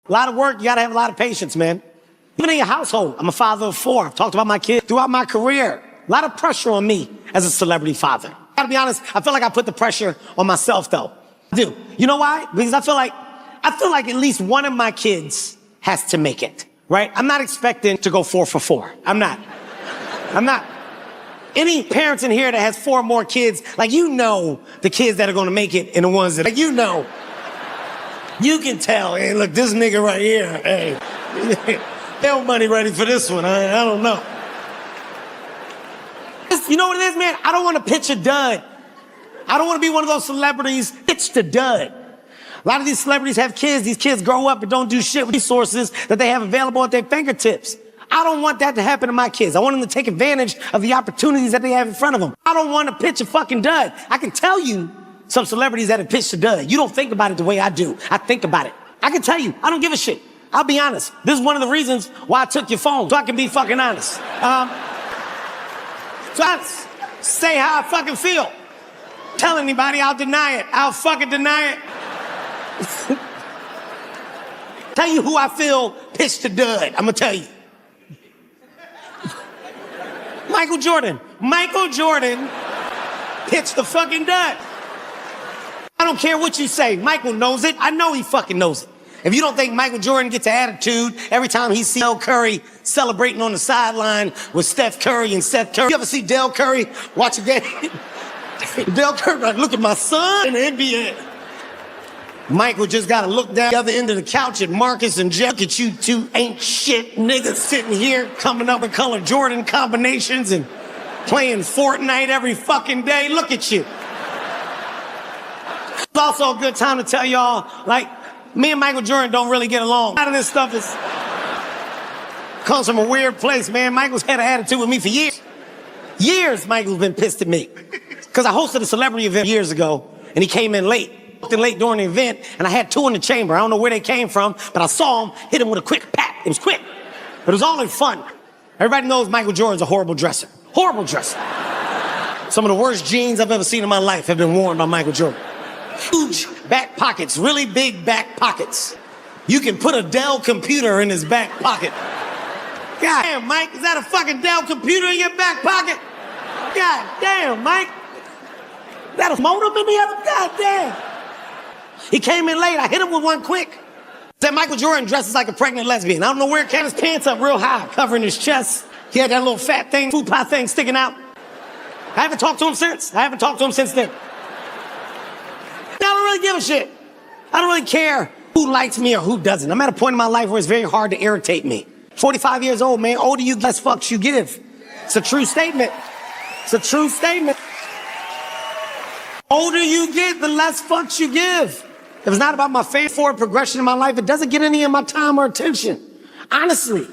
A lot of work, you gotta have a lot of patience, man. Even in your household, I'm a father of 4. I've talked about my kids throughout my career. A lot of pressure on me as a celebrity father. I gotta be honest, I feel like I put the pressure on myself though. I do. You know why? Because I feel like at least one of my kids has to make it, right? I'm not expecting to go 4 for 4. I'm not. Any parents in here that has 4 more kids, like, you know the kids that are gonna make it and the ones that, like, you know. You can tell, hey, look, this nigga right here, hey. Hell money ready for this one, I don't know. You know what it is, man? I don't want to pitch a dud. I don't want to be one of those celebrities, pitch the dud. A lot of these celebrities have kids. These kids grow up and don't do shit with resources that they have available at their fingertips. I don't want that to happen to my kids. I want them to take advantage of the opportunities that they have in front of them. I don't want to pitch a fucking dud. I can tell you some celebrities that have pitched a dud. You don't think about it the way I do. I think about it. I can tell you, I don't give a shit. I'll be honest. This is one of the reasons why I took your phone, so I can be fucking honest. So I say how I fucking feel. Tell anybody, I'll deny it. I'll fucking deny it. Tell you who I feel pitched a dud. I'm gonna tell you. Michael Jordan. Michael Jordan pitched the fucking dud. I don't care what you say. Michael knows it. I know he fucking knows it. If you don't think Michael Jordan gets an attitude every time he sees Del Curry celebrating on the sideline with Steph Curry and Seth Curry. You ever see Del Curry watch a game? Del Curry, like, look at my son in the NBA. Michael just gotta look down the other end of the couch at Marcus and Jeff. Look at you two ain't shit niggas sitting here coming up with color Jordan combinations and playing Fortnite every fucking day. Look at you. It's also a good time to tell y'all, like, me and Michael Jordan don't really get along. A lot of this stuff comes from a weird place, man. Michael's had an attitude with me for years. Years Michael's been pissed at me. Because I hosted a celebrity event years ago, and he came in late. Late during the event, and I had 2 in the chamber. I don't know where they came from, but I saw him, hit him with a quick pat. It was quick, but it was all in fun. Everybody knows Michael Jordan's a horrible dresser. Horrible dresser. Some of the worst jeans I've ever seen in my life have been worn by Michael Jordan. Huge back pockets, really big back pockets. You can put a Dell computer in his back pocket. God damn, Mike, is that a fucking Dell computer in your back pocket? God damn, Mike. Is that a modem in the other? God damn. He came in late. I hit him with one quick. Said Michael Jordan dresses like a pregnant lesbian. I don't know where it came. His pants up real high, covering his chest. He had that little fat thing, food pie thing sticking out. I haven't talked to him since. I haven't talked to him since then. I don't really give a shit. I don't really care who likes me or who doesn't. I'm at a point in my life where it's very hard to irritate me. 45 years old, man. Older you, less fucks you give. It's a true statement. It's a true statement. Older you get, the less fucks you give. If it's not about my forward progression in my life, it doesn't get any of my time or attention. Honestly,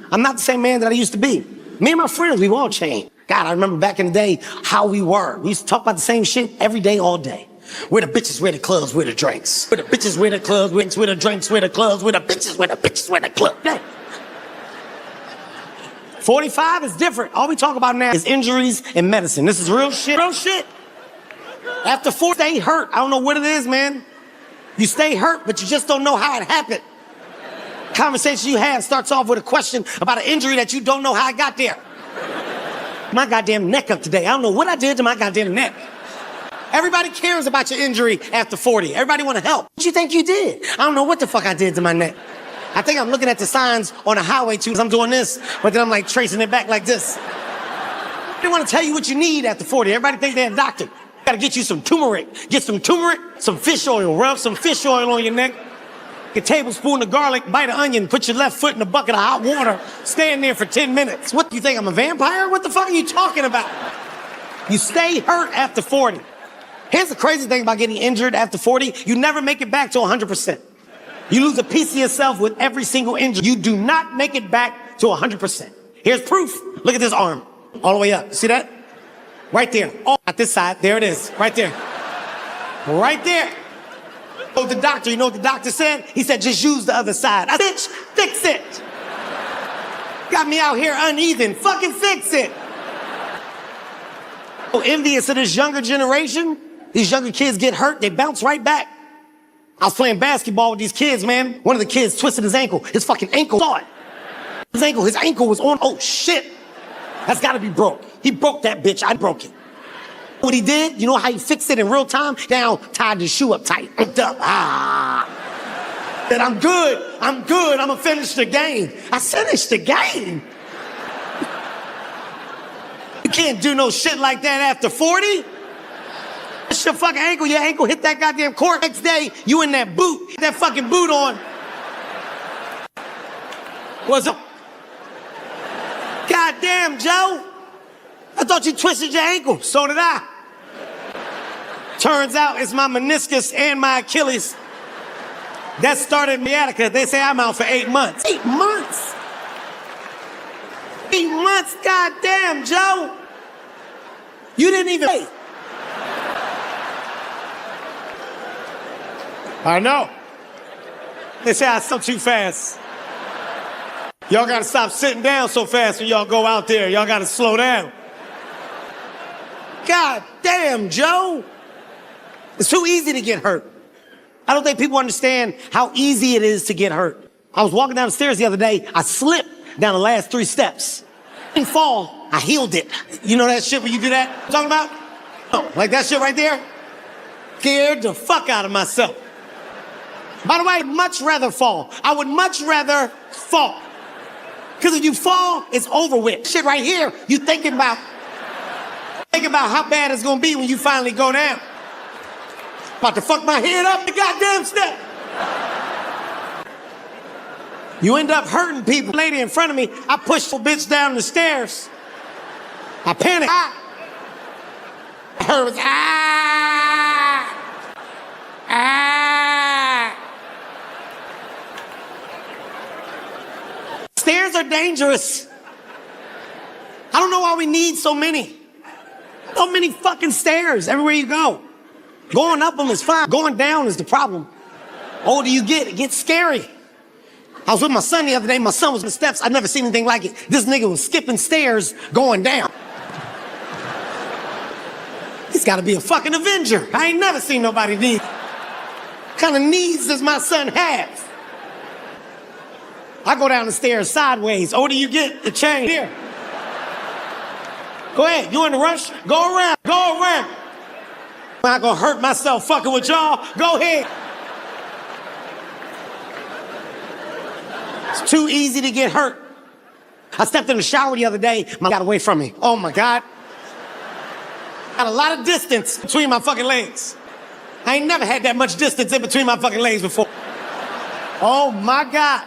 I'm not the same man that I used to be. Me and my friends, we've all changed. God, I remember back in the day how we were. We used to talk about the same shit every day, all day. We're the bitches, we're the clubs, we're the drinks. We're the bitches, we're the clubs, we're the drinks, we're the clubs, we're the bitches, we're the bitches, we're the club. 45 is different. All we talk about now is injuries and medicine. This is real shit. Real shit. After 4, stay hurt. I don't know what it is, man. You stay hurt, but you just don't know how it happened. Conversation you have starts off with a question about an injury that you don't know how I got there. My goddamn neck up today. I don't know what I did to my goddamn neck. Everybody cares about your injury after 40. Everybody want to help. What you think you did? I don't know what the fuck I did to my neck. I think I'm looking at the signs on the highway too. I'm doing this, but then I'm like tracing it back like this. They want to tell you what you need after 40. Everybody think they're a doctor. Gotta get you some turmeric. Get some turmeric, some fish oil. Rub some fish oil on your neck. Get a tablespoon of garlic, bite an onion, put your left foot in a bucket of hot water, stand there for 10 minutes. What, you think I'm a vampire? What the fuck are you talking about? You stay hurt after 40. Here's the crazy thing about getting injured after 40. You never make it back to 100%. You lose a piece of yourself with every single injury. You do not make it back to 100%. Here's proof. Look at this arm. All the way up. See that? Right there. Oh, at this side. There it is. Right there. Right there. Oh, the doctor, you know what the doctor said? He said, just use the other side. I said, bitch, fix it. Got me out here uneven. Fucking fix it. Oh, envious of this younger generation. These younger kids get hurt, they bounce right back. I was playing basketball with these kids, man. One of the kids twisted his ankle. His fucking ankle saw it. His ankle was on. Oh shit. That's gotta be broke. He broke that bitch. I broke it. What he did, you know how he fixed it in real time? Down, tied his shoe up tight. Hooked up. Said, I'm good. I'm gonna finish the game. I finished the game. You can't do no shit like that after 40. It's your fucking ankle. Your ankle hit that goddamn court. Next day, you in that boot. That fucking boot on. What's up? Goddamn, Joe. I thought you twisted your ankle. So did I. Turns out it's my meniscus and my Achilles. That started sciatica. They say I'm out for 8 months. 8 months? 8 months? Goddamn, Joe. You didn't even pay. I know. They say I slept too fast. Y'all gotta stop sitting down so fast when y'all go out there. Y'all gotta slow down. God damn, Joe. It's too easy to get hurt. I don't think people understand how easy it is to get hurt. I was walking down the stairs the other day. I slipped down the last 3 steps. I didn't fall. I healed it. You know that shit when you do that? I'm talking about? Oh, like that shit right there? Scared the fuck out of myself. By the way, I'd much rather fall. I would much rather fall. Because if you fall, it's over with. Shit right here, you thinking about how bad it's gonna be when you finally go down. About to fuck my head up the goddamn step. You end up hurting people. Lady in front of me, I pushed the bitch down the stairs. I panicked. Her was Stairs are dangerous. I don't know why we need so many. So many fucking stairs everywhere you go. Going up them is fine. Going down is the problem. Older you get, it gets scary. I was with my son the other day. My son was on the steps. I've never seen anything like it. This nigga was skipping stairs going down. He's got to be a fucking Avenger. I ain't never seen nobody need. What kind of knees does my son have? I go down the stairs sideways. Older you get, the change here. Go ahead. You in a rush? Go around. Go around. I'm not gonna hurt myself fucking with y'all. Go ahead. It's too easy to get hurt. I stepped in the shower the other day. My got away from me. Oh my God. Got a lot of distance between my fucking legs. I ain't never had that much distance in between my fucking legs before. Oh my God.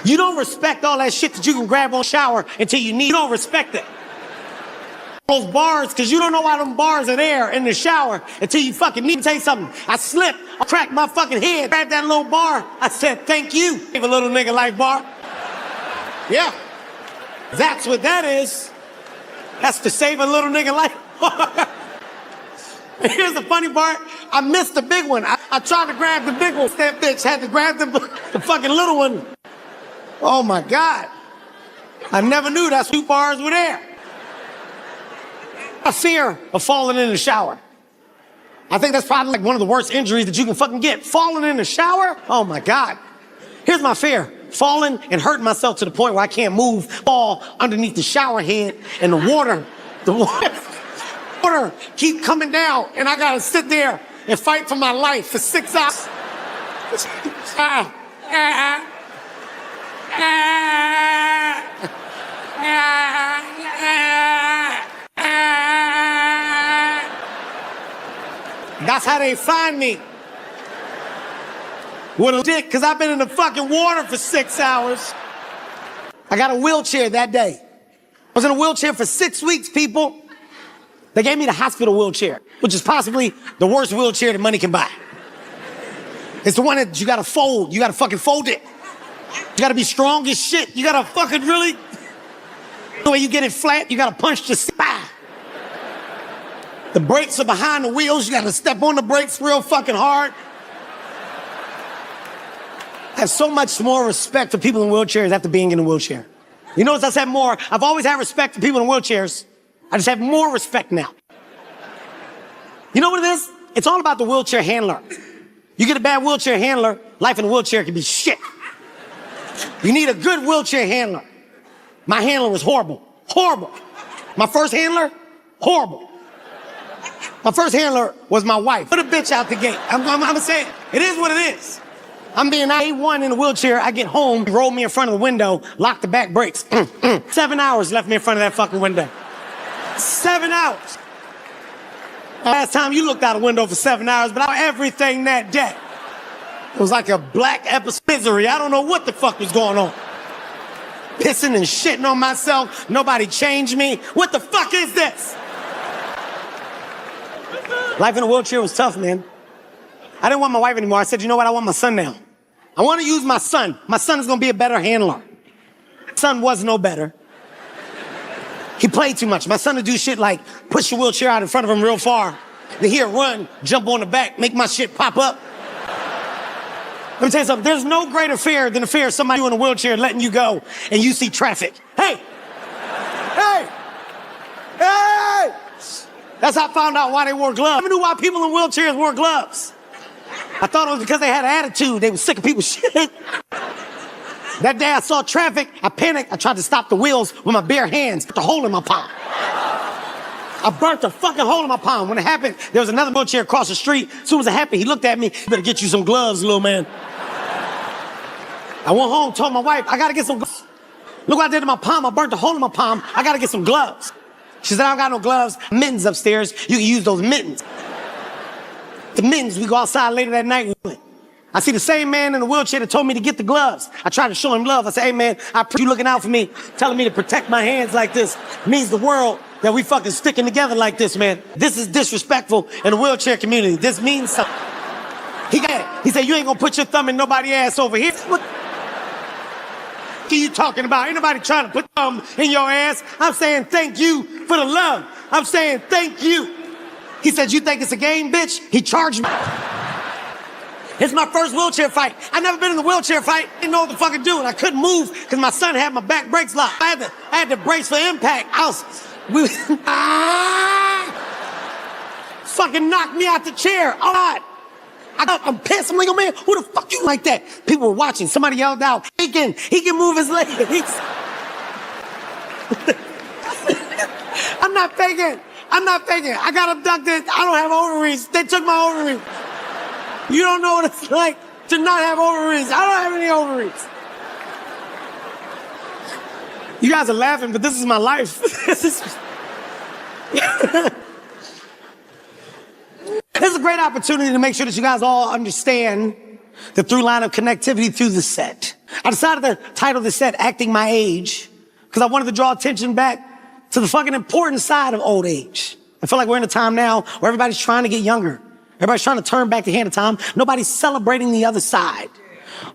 You don't respect all that shit that you can grab on shower until you need. You don't respect it. Those bars, because you don't know why them bars are there in the shower until you fucking need to tell you something. I slipped, I cracked my fucking head, grabbed that little bar. I said, thank you. Give a little nigga life bar. Yeah. That's what that is. That's to save a little nigga life bar. Here's the funny part. I missed the big one. I tried to grab the big one. That bitch had to grab the fucking little one. Oh my God. I never knew that's 2 bars were there. A fear of falling in the shower. I think that's probably like one of the worst injuries that you can fucking get. Falling in the shower? Oh my God. Here's my fear. Falling and hurting myself to the point where I can't move, fall underneath the shower head and the water keep coming down and I gotta sit there and fight for my life for 6 hours. That's how they find me. With a dick, because I've been in the fucking water for 6 hours. I got a wheelchair that day. I was in a wheelchair for 6 weeks, people. They gave me the hospital wheelchair, which is possibly the worst wheelchair that money can buy. It's the one that you gotta fold. You gotta fucking fold it. You gotta be strong as shit. You gotta fucking really... The way you get it flat, you gotta punch the spine. The brakes are behind the wheels. You gotta step on the brakes real fucking hard. I have so much more respect for people in wheelchairs after being in a wheelchair. You notice I said more. I've always had respect for people in wheelchairs. I just have more respect now. You know what it is? It's all about the wheelchair handler. You get a bad wheelchair handler, life in a wheelchair can be shit. You need a good wheelchair handler. My handler was horrible. Horrible. My first handler, horrible. My first handler was my wife. Put a bitch out the gate. I'm gonna say it is what it is. I'm being A1 in a wheelchair. I get home, roll me in front of the window, lock the back brakes. 7 hours left me in front of that fucking window. 7 hours. Last time you looked out a window for 7 hours, but I everything that day. It was like a black episode of misery. I don't know what the fuck was going on. Pissing and shitting on myself. Nobody changed me. What the fuck is this? Life in a wheelchair was tough, man. I didn't want my wife anymore. I said, you know what? I want my son now. I want to use my son. My son is going to be a better handler. My son was no better. He played too much. My son would do shit like push your wheelchair out in front of him real far. Then he'd run, jump on the back, make my shit pop up. Let me tell you something. There's no greater fear than the fear of somebody in a wheelchair letting you go and you see traffic. Hey! Hey! Hey! That's how I found out why they wore gloves. I never knew why people in wheelchairs wore gloves. I thought it was because they had an attitude. They were sick of people's shit. That day I saw traffic, I panicked. I tried to stop the wheels with my bare hands, put the hole in my palm. I burnt the fucking hole in my palm. When it happened, there was another wheelchair across the street. As soon as it happened, he looked at me, you better get you some gloves, little man. I went home, told my wife, I gotta get some gloves. Look what I did to my palm. I burnt the hole in my palm. I gotta get some gloves. She said, I don't got no gloves. Mittens upstairs. You can use those mittens. The mittens, we go outside later that night with. I see the same man in the wheelchair that told me to get the gloves. I tried to show him love. I said, hey man, I appreciate you looking out for me, telling me to protect my hands like this. It means the world that we fucking sticking together like this, man. This is disrespectful in the wheelchair community. This means something. He said, you ain't gonna put your thumb in nobody's ass over here. What are you talking about? Ain't nobody trying to put thumb in your ass. I'm saying thank you for the love. I'm saying thank you. He said, you think it's a game, bitch? He charged me. It's my first wheelchair fight. I never been in a wheelchair fight. Didn't know what the fuck to do, and I couldn't move because my son had my back brakes locked. I had to brace for impact. Fucking knocked me out the chair. All right. I'm pissed. I'm like, oh man, who the fuck you like that? People were watching. Somebody yelled out, he can move his legs. I'm not faking. I got abducted. I don't have ovaries. They took my ovaries. You don't know what it's like to not have ovaries. I don't have any ovaries. You guys are laughing, but this is my life. This is a great opportunity to make sure that you guys all understand the through line of connectivity through the set. I decided to title the set Acting My Age because I wanted to draw attention back to the fucking important side of old age. I feel like we're in a time now where everybody's trying to get younger. Everybody's trying to turn back the hand of time. Nobody's celebrating the other side.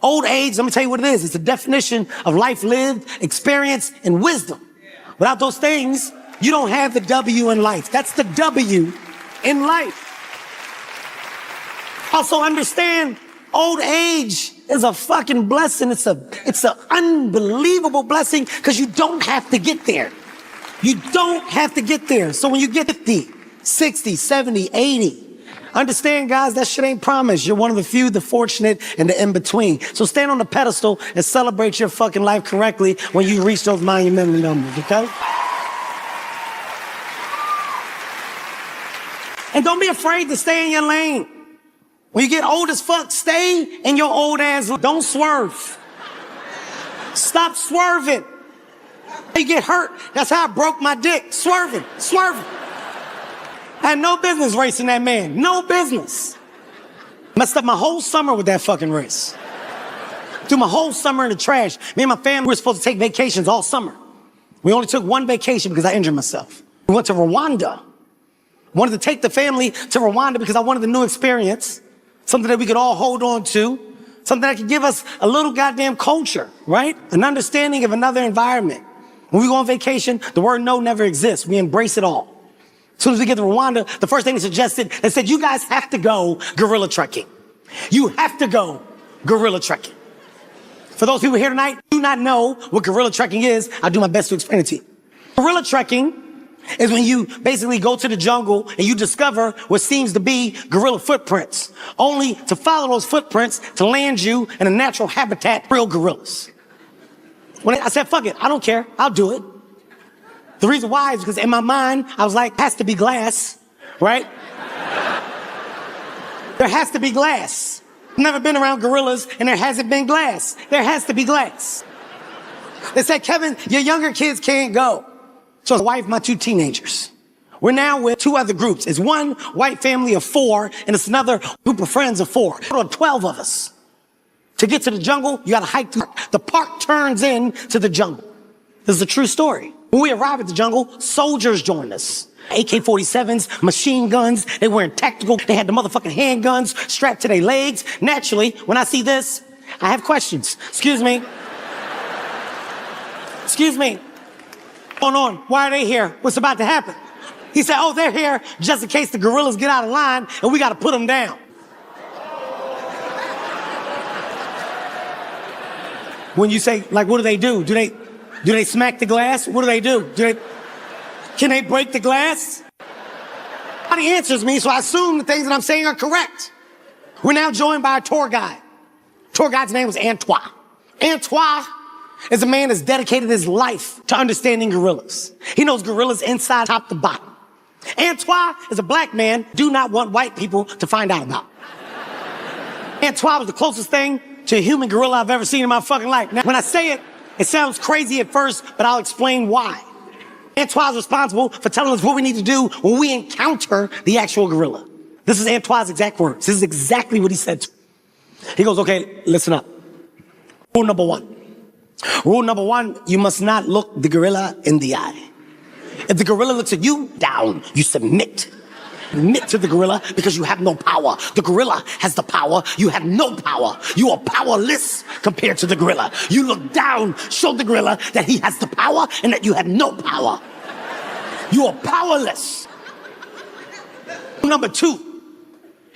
Old age, let me tell you what it is. It's a definition of life lived, experience, and wisdom. Without those things, you don't have the W in life. That's the W in life. Also understand, old age is a fucking blessing. It's an unbelievable blessing because you don't have to get there. You don't have to get there. So when you get 50, 60, 70, 80, understand, guys, that shit ain't promised. You're one of the few, the fortunate, and the in-between. So stand on the pedestal and celebrate your fucking life correctly when you reach those monumental numbers, okay? And don't be afraid to stay in your lane. When you get old as fuck, stay in your old ass. Don't swerve. Stop swerving. You get hurt. That's how I broke my dick. Swerving. I had no business racing that man. No business. Messed up my whole summer with that fucking race. Threw my whole summer in the trash. Me and my family were supposed to take vacations all summer. We only took one vacation because I injured myself. We went to Rwanda. Wanted to take the family to Rwanda because I wanted a new experience. Something that we could all hold on to. Something that could give us a little goddamn culture, right? An understanding of another environment. When we go on vacation, the word no never exists. We embrace it all. As soon as we get to Rwanda, the first thing they suggested, they said, you guys have to go gorilla trekking. You have to go gorilla trekking. For those people here tonight who do not know what gorilla trekking is, I'll do my best to explain it to you. Gorilla trekking is when you basically go to the jungle and you discover what seems to be gorilla footprints, only to follow those footprints to land you in a natural habitat, real gorillas. When I said, fuck it, I don't care, I'll do it. The reason why is because in my mind, I was like, it has to be glass, right? There has to be glass. I've never been around gorillas and there hasn't been glass. There has to be glass. They said, Kevin, your younger kids can't go. So my wife, my 2 teenagers. We're now with 2 other groups. It's one white family of 4, and it's another group of friends of 4. There are 12 of us. To get to the jungle, you gotta hike through. The park turns into the jungle. This is a true story. When we arrive at the jungle, soldiers joined us. AK-47s, machine guns, they wearing tactical, they had the motherfucking handguns strapped to their legs. Naturally, when I see this, I have questions. Excuse me. Excuse me. What's going on? Why are they here? What's about to happen? He said, oh, they're here just in case the gorillas get out of line and we got to put them down. When you say, like, what do they do? Do they smack the glass? What do they do? Can they break the glass? Nobody answers me, so I assume the things that I'm saying are correct. We're now joined by a tour guide. Tour guide's name was Antoine. Antoine is a man that's dedicated his life to understanding gorillas. He knows gorillas inside, top to bottom. Antoine is a black man do not want white people to find out about. Antoine was the closest thing to a human gorilla I've ever seen in my fucking life. Now, when I say it, it sounds crazy at first, but I'll explain why. Antoine's responsible for telling us what we need to do when we encounter the actual gorilla. This is Antoine's exact words. This is exactly what he said to me. He goes, okay, listen up. Rule number 1. Rule number 1, you must not look the gorilla in the eye. If the gorilla looks at you, down, you submit. Submit to the gorilla because you have no power. The gorilla has the power. You have no power. You are powerless compared to the gorilla. You look down, show the gorilla that he has the power and that you have no power. You are powerless. Number 2,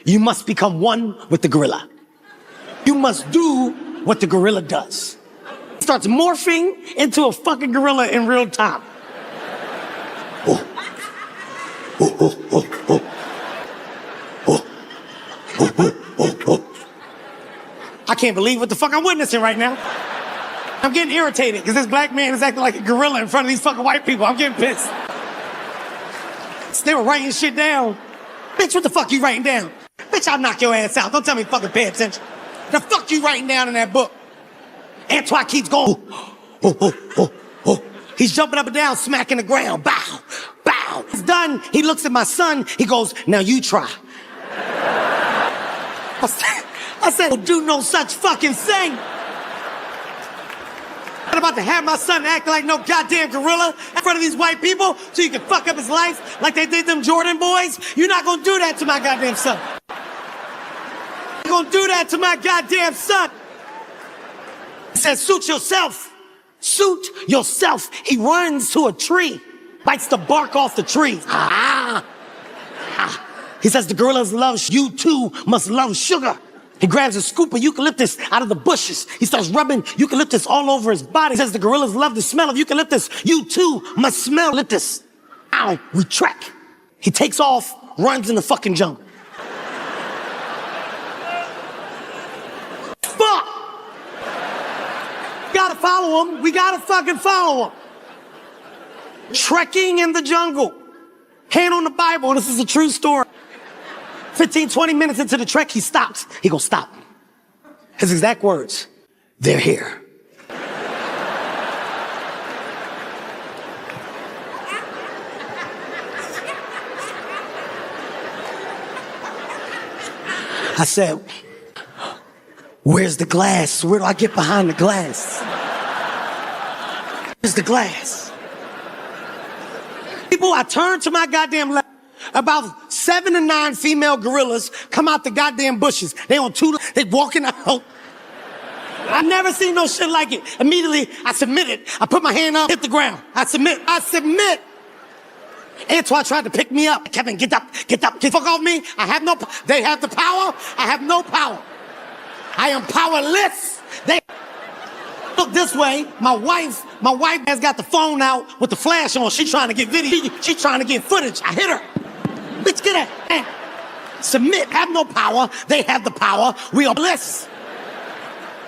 you must become one with the gorilla. You must do what the gorilla does. It starts morphing into a fucking gorilla in real time. Oh. Oh, oh, oh, oh. Oh. Oh, oh, oh, oh. I can't believe what the fuck I'm witnessing right now. I'm getting irritated because this black man is acting like a gorilla in front of these fucking white people. I'm getting pissed. They were writing shit down. Bitch, what the fuck you writing down? Bitch, I'll knock your ass out. Don't tell me fucking pay attention. The fuck you writing down in that book? Antoine keeps going. Oh, oh, oh, oh. He's jumping up and down, smacking the ground. Bow, bow. It's done. He looks at my son. He goes, now you try. I said, well, do no such fucking thing. I'm about to have my son act like no goddamn gorilla in front of these white people so you can fuck up his life like they did them Jordan boys. You're not gonna do that to my goddamn son. You're gonna do that to my goddamn son. He says, suit yourself. Suit yourself. He runs to a tree, bites the bark off the tree. He says, the gorillas love you too must love sugar. He grabs a scoop of eucalyptus out of the bushes. He starts rubbing eucalyptus all over his body. He says, the gorillas love the smell of eucalyptus. You too must smell eucalyptus. Ow, we trek. He takes off, runs in the fucking jungle. Fuck! Gotta follow him. We gotta fucking follow him. Trekking in the jungle. Hand on the Bible. This is a true story. 15, 20 minutes into the trek, he stops. He goes, stop. His exact words, they're here. I said, where's the glass? Where do I get behind the glass? Where's the glass? People, I turned to my goddamn left. About 7 to 9 female gorillas come out the goddamn bushes. They on 2, they walking out. I've never seen no shit like it. Immediately, I submitted. I put my hand up, hit the ground. I submit. Antoine tried to pick me up. Kevin, get up, get the fuck off me. I have no, they have the power. I have no power. I am powerless. They Look this way, my wife has got the phone out with the flash on. She's trying to get video. She's trying to get footage. I hit her. Bitch, get that. Submit, have no power. They have the power. We are blessed.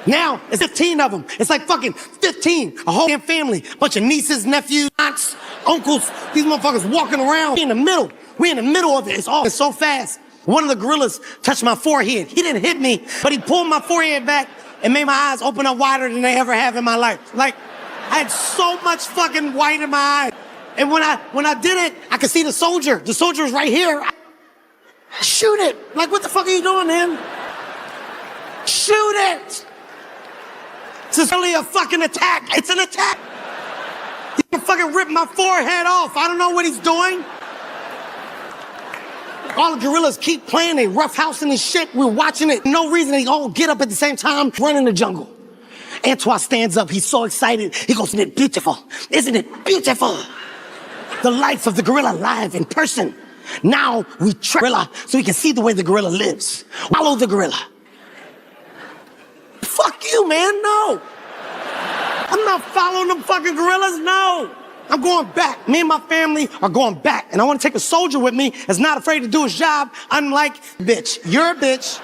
Now, it's 15 of them. It's like fucking 15. A whole damn family. Bunch of nieces, nephews, aunts, uncles. These motherfuckers walking around. We in the middle. We're in the middle of it. It's so fast. One of the gorillas touched my forehead. He didn't hit me, but he pulled my forehead back and made my eyes open up wider than they ever have in my life. Like, I had so much fucking white in my eyes. And when I did it, I could see the soldier. The soldier was right here. Shoot it. Like, what the fuck are you doing, man? Shoot it. This is only a fucking attack. It's an attack. He can fucking rip my forehead off. I don't know what he's doing. All the gorillas keep playing. They roughhousing this shit. We're watching it. No reason. They all get up at the same time, run in the jungle. Antoine stands up. He's so excited. He goes, isn't it beautiful? Isn't it beautiful? The life of the gorilla live in person. Now we track gorilla so we can see the way the gorilla lives. Follow the gorilla. Fuck you, man. No. I'm not following them fucking gorillas. No. I'm going back. Me and my family are going back. And I want to take a soldier with me that's not afraid to do his job. Unlike bitch. You're a bitch.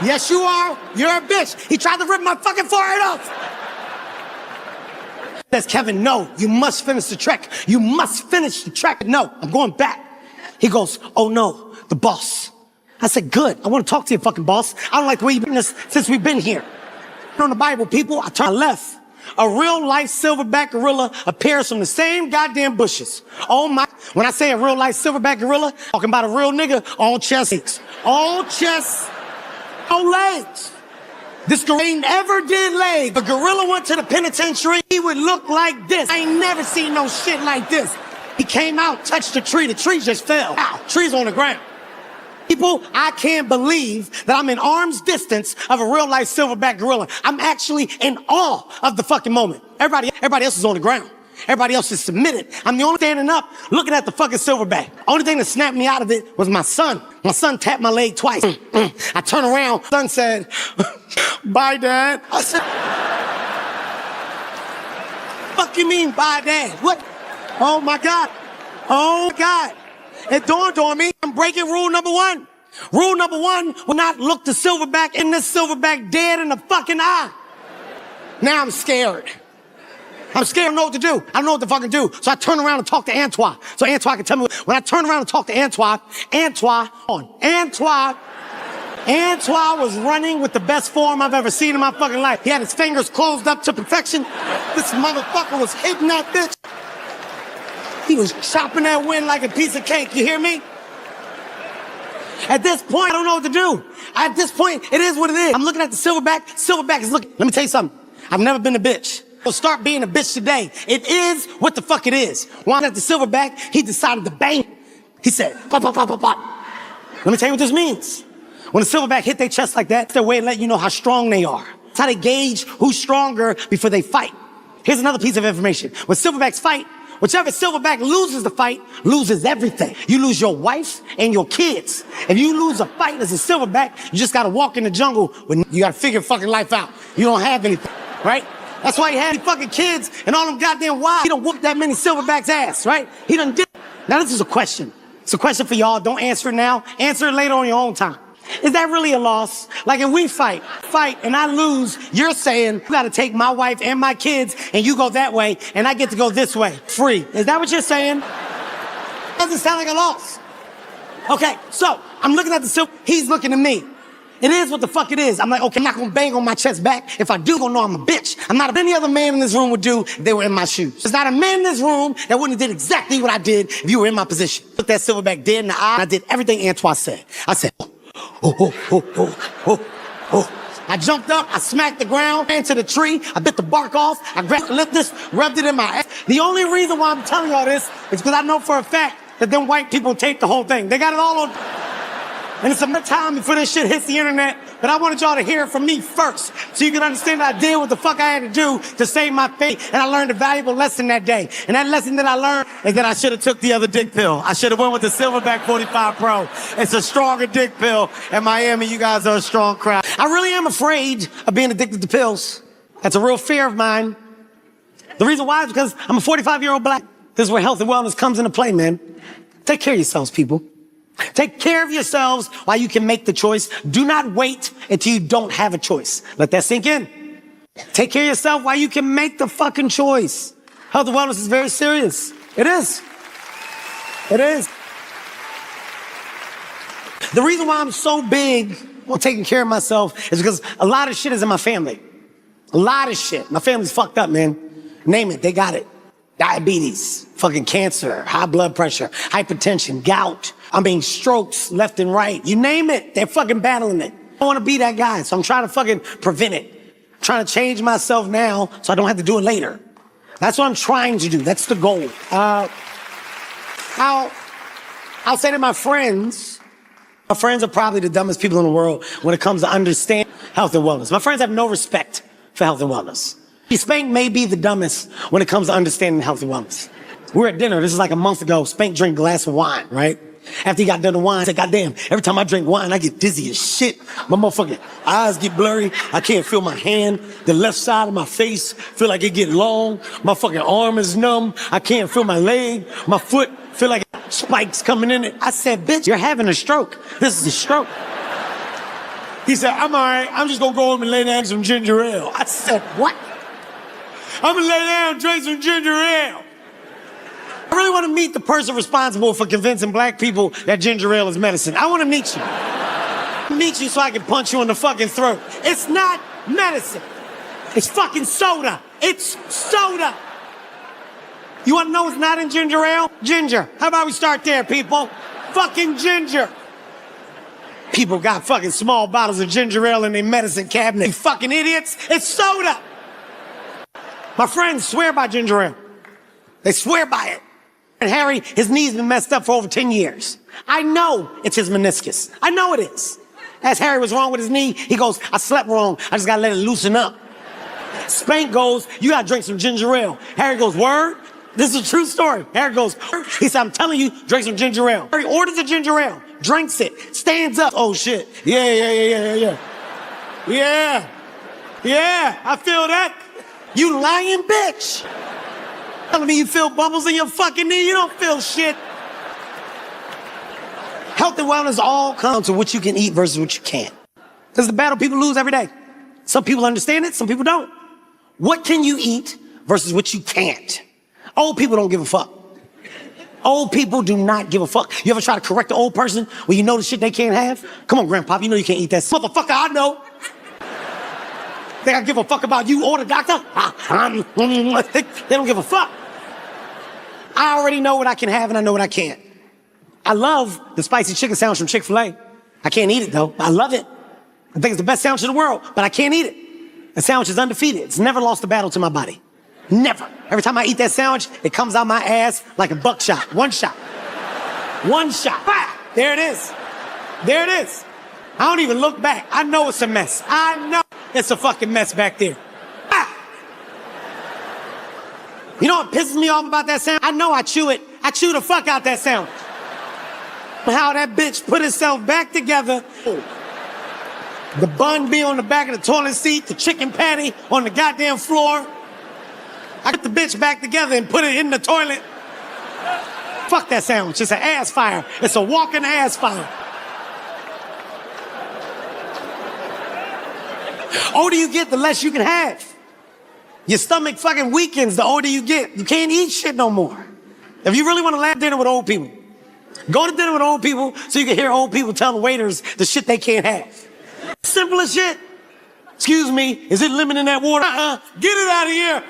Yes, you are. You're a bitch. He tried to rip my fucking forehead off. Says, Kevin, no, you must finish the trek. You must finish the trek. No, I'm going back. He goes, oh no, the boss. I said, good. I want to talk to you, fucking boss. I don't like the way you've been this since we've been here. On the Bible, people, I turn left. A real life silverback gorilla appears from the same goddamn bushes. Oh my, when I say a real life silverback gorilla, I'm talking about a real nigga on chest. All chest, no legs. This gorilla ain't ever did legs. The gorilla went to the penitentiary, he would look like this. I ain't never seen no shit like this. He came out, touched the tree just fell. Ow, tree's on the ground. People, I can't believe that I'm in arm's distance of a real life silverback gorilla. I'm actually in awe of the fucking moment. Everybody else is on the ground. Everybody else is submitted. I'm the only standing up looking at the fucking silverback. Only thing that snapped me out of it was my son. My son tapped my leg twice. I turned around. Son said, bye, Dad. I said, fuck you mean, bye, Dad? What? Oh, my God. Oh, my God. It dawned on me, I'm breaking rule number one. Rule number one will not look the silverback in this silverback dead in the fucking eye. Now I'm scared. I'm scared. I don't know what to do. I don't know what to fucking do. So I turn around and talk to Antoine. So Antoine can tell me. When I turn around and talk to Antoine was running with the best form I've ever seen in my fucking life. He had his fingers closed up to perfection. This motherfucker was hitting that bitch. He was chopping that wind like a piece of cake. You hear me? At this point, I don't know what to do. At this point, it is what it is. I'm looking at the silverback. Silverback is looking. Let me tell you something. I've never been a bitch. So start being a bitch today. It is what the fuck it is. While at the silverback, he decided to bang. He said, pop, pop, pop, pop, pop. Let me tell you what this means. When a silverback hit their chest like that, it's their way of letting you know how strong they are. It's how they gauge who's stronger before they fight. Here's another piece of information. When silverbacks fight, whichever silverback loses the fight, loses everything. You lose your wife and your kids. If you lose a fight as a silverback, you just gotta walk in the jungle when you gotta figure fucking life out. You don't have anything, right? That's why he had fucking kids and all them goddamn wives. He done whooped that many silverbacks' ass, right? He done did. Now this is a question. It's a question for y'all. Don't answer it now. Answer it later on your own time. Is that really a loss? Like if we fight and I lose, you're saying you gotta take my wife and my kids and you go that way and I get to go this way. Free. Is that what you're saying? Doesn't sound like a loss. Okay, so I'm looking at the silver. He's looking at me. It is what the fuck it is. I'm like, okay, I'm not gonna bang on my chest back. If I do, gonna know I'm a bitch. I'm not any other man in this room would do if they were in my shoes. There's not a man in this room that wouldn't have did exactly what I did if you were in my position. Looked that silverback dead in the eye and I did everything Antoine said. I said, I jumped up, I smacked the ground, ran to the tree, I bit the bark off, I grabbed the lifters, rubbed it in my ass. The only reason why I'm telling y'all this is because I know for a fact that them white people tape the whole thing. They got it all on. And it's enough time before this shit hits the internet, but I wanted y'all to hear it from me first, so you can understand that I did what the fuck I had to do to save my faith, and I learned a valuable lesson that day. And that lesson that I learned is that I should have took the other dick pill. I should have went with the Silverback 45 Pro. It's a stronger dick pill. In Miami, you guys are a strong crowd. I really am afraid of being addicted to pills. That's a real fear of mine. The reason why is because I'm a 45-year-old black. This is where health and wellness comes into play, man. Take care of yourselves, people. Take care of yourselves while you can make the choice. Do not wait until you don't have a choice. Let that sink in. Take care of yourself while you can make the fucking choice. Health and wellness is very serious. It is. It is. The reason why I'm so big on taking care of myself is because a lot of shit is in my family. A lot of shit. My family's fucked up, man. Name it, they got it. Diabetes, fucking cancer, high blood pressure, hypertension, gout. Strokes left and right. You name it, they're fucking battling it. I don't want to be that guy, so I'm trying to fucking prevent it. I'm trying to change myself now so I don't have to do it later. That's what I'm trying to do. That's the goal. I'll say to my friends are probably the dumbest people in the world when it comes to understanding health and wellness. My friends have no respect for health and wellness. Spank may be the dumbest when it comes to understanding health and wellness. We were at dinner, this is like a month ago. Spank drank a glass of wine, right? After he got done with wine, I said, goddamn, every time I drink wine, I get dizzy as shit. My motherfucking eyes get blurry. I can't feel my hand. The left side of my face feel like it get long. My fucking arm is numb. I can't feel my leg. My foot feel like spikes coming in it. I said, bitch, you're having a stroke. This is a stroke. He said, I'm all right. I'm just gonna go home and lay down some ginger ale. I said, what? I'm gonna lay down and drink some ginger ale. I really want to meet the person responsible for convincing black people that ginger ale is medicine. I want to meet you. Meet you so I can punch you in the fucking throat. It's not medicine. It's fucking soda. It's soda. You want to know what's not in ginger ale? Ginger. How about we start there, people? Fucking ginger. People got fucking small bottles of ginger ale in their medicine cabinet. You fucking idiots. It's soda. My friends swear by ginger ale. They swear by it. And Harry, his knee's been messed up for over 10 years. I know it's his meniscus. I know it is. As Harry was wrong with his knee, he goes, I slept wrong. I just gotta let it loosen up. Spank goes, you gotta drink some ginger ale. Harry goes, word? This is a true story. Harry goes, he said, I'm telling you, drink some ginger ale. Harry orders the ginger ale, drinks it, stands up. Oh shit. Yeah. Yeah, I feel that. You lying bitch. Telling me you feel bubbles in your fucking knee? You don't feel shit. Health and wellness all come to what you can eat versus what you can't. This is the battle people lose every day. Some people understand it, some people don't. What can you eat versus what you can't? Old people don't give a fuck. Old people do not give a fuck. You ever try to correct an old person when you know the shit they can't have? Come on, grandpop, you know you can't eat that. Motherfucker, I know. Think I give a fuck about you or the doctor? They don't give a fuck. I already know what I can have and I know what I can't. I love the spicy chicken sandwich from Chick-fil-A. I can't eat it though. I love it. I think it's the best sandwich in the world, but I can't eat it. The sandwich is undefeated. It's never lost a battle to my body. Never. Every time I eat that sandwich, it comes out my ass like a buckshot. One shot. One shot. Ah, there it is. There it is. I don't even look back. I know it's a mess. I know it's a fucking mess back there. Ah. You know what pisses me off about that sandwich? I know I chew it. I chew the fuck out that sandwich. How that bitch put itself back together. The bun be on the back of the toilet seat, the chicken patty on the goddamn floor. I get the bitch back together and put it in the toilet. Fuck that sandwich. It's an ass fire. It's a walking ass fire. Older you get, the less you can have. Your stomach fucking weakens the older you get. You can't eat shit no more. If you really want to have dinner with old people, go to dinner with old people so you can hear old people tell the waiters the shit they can't have. Simple as shit. Excuse me, is it lemon in that water? Get it out of here.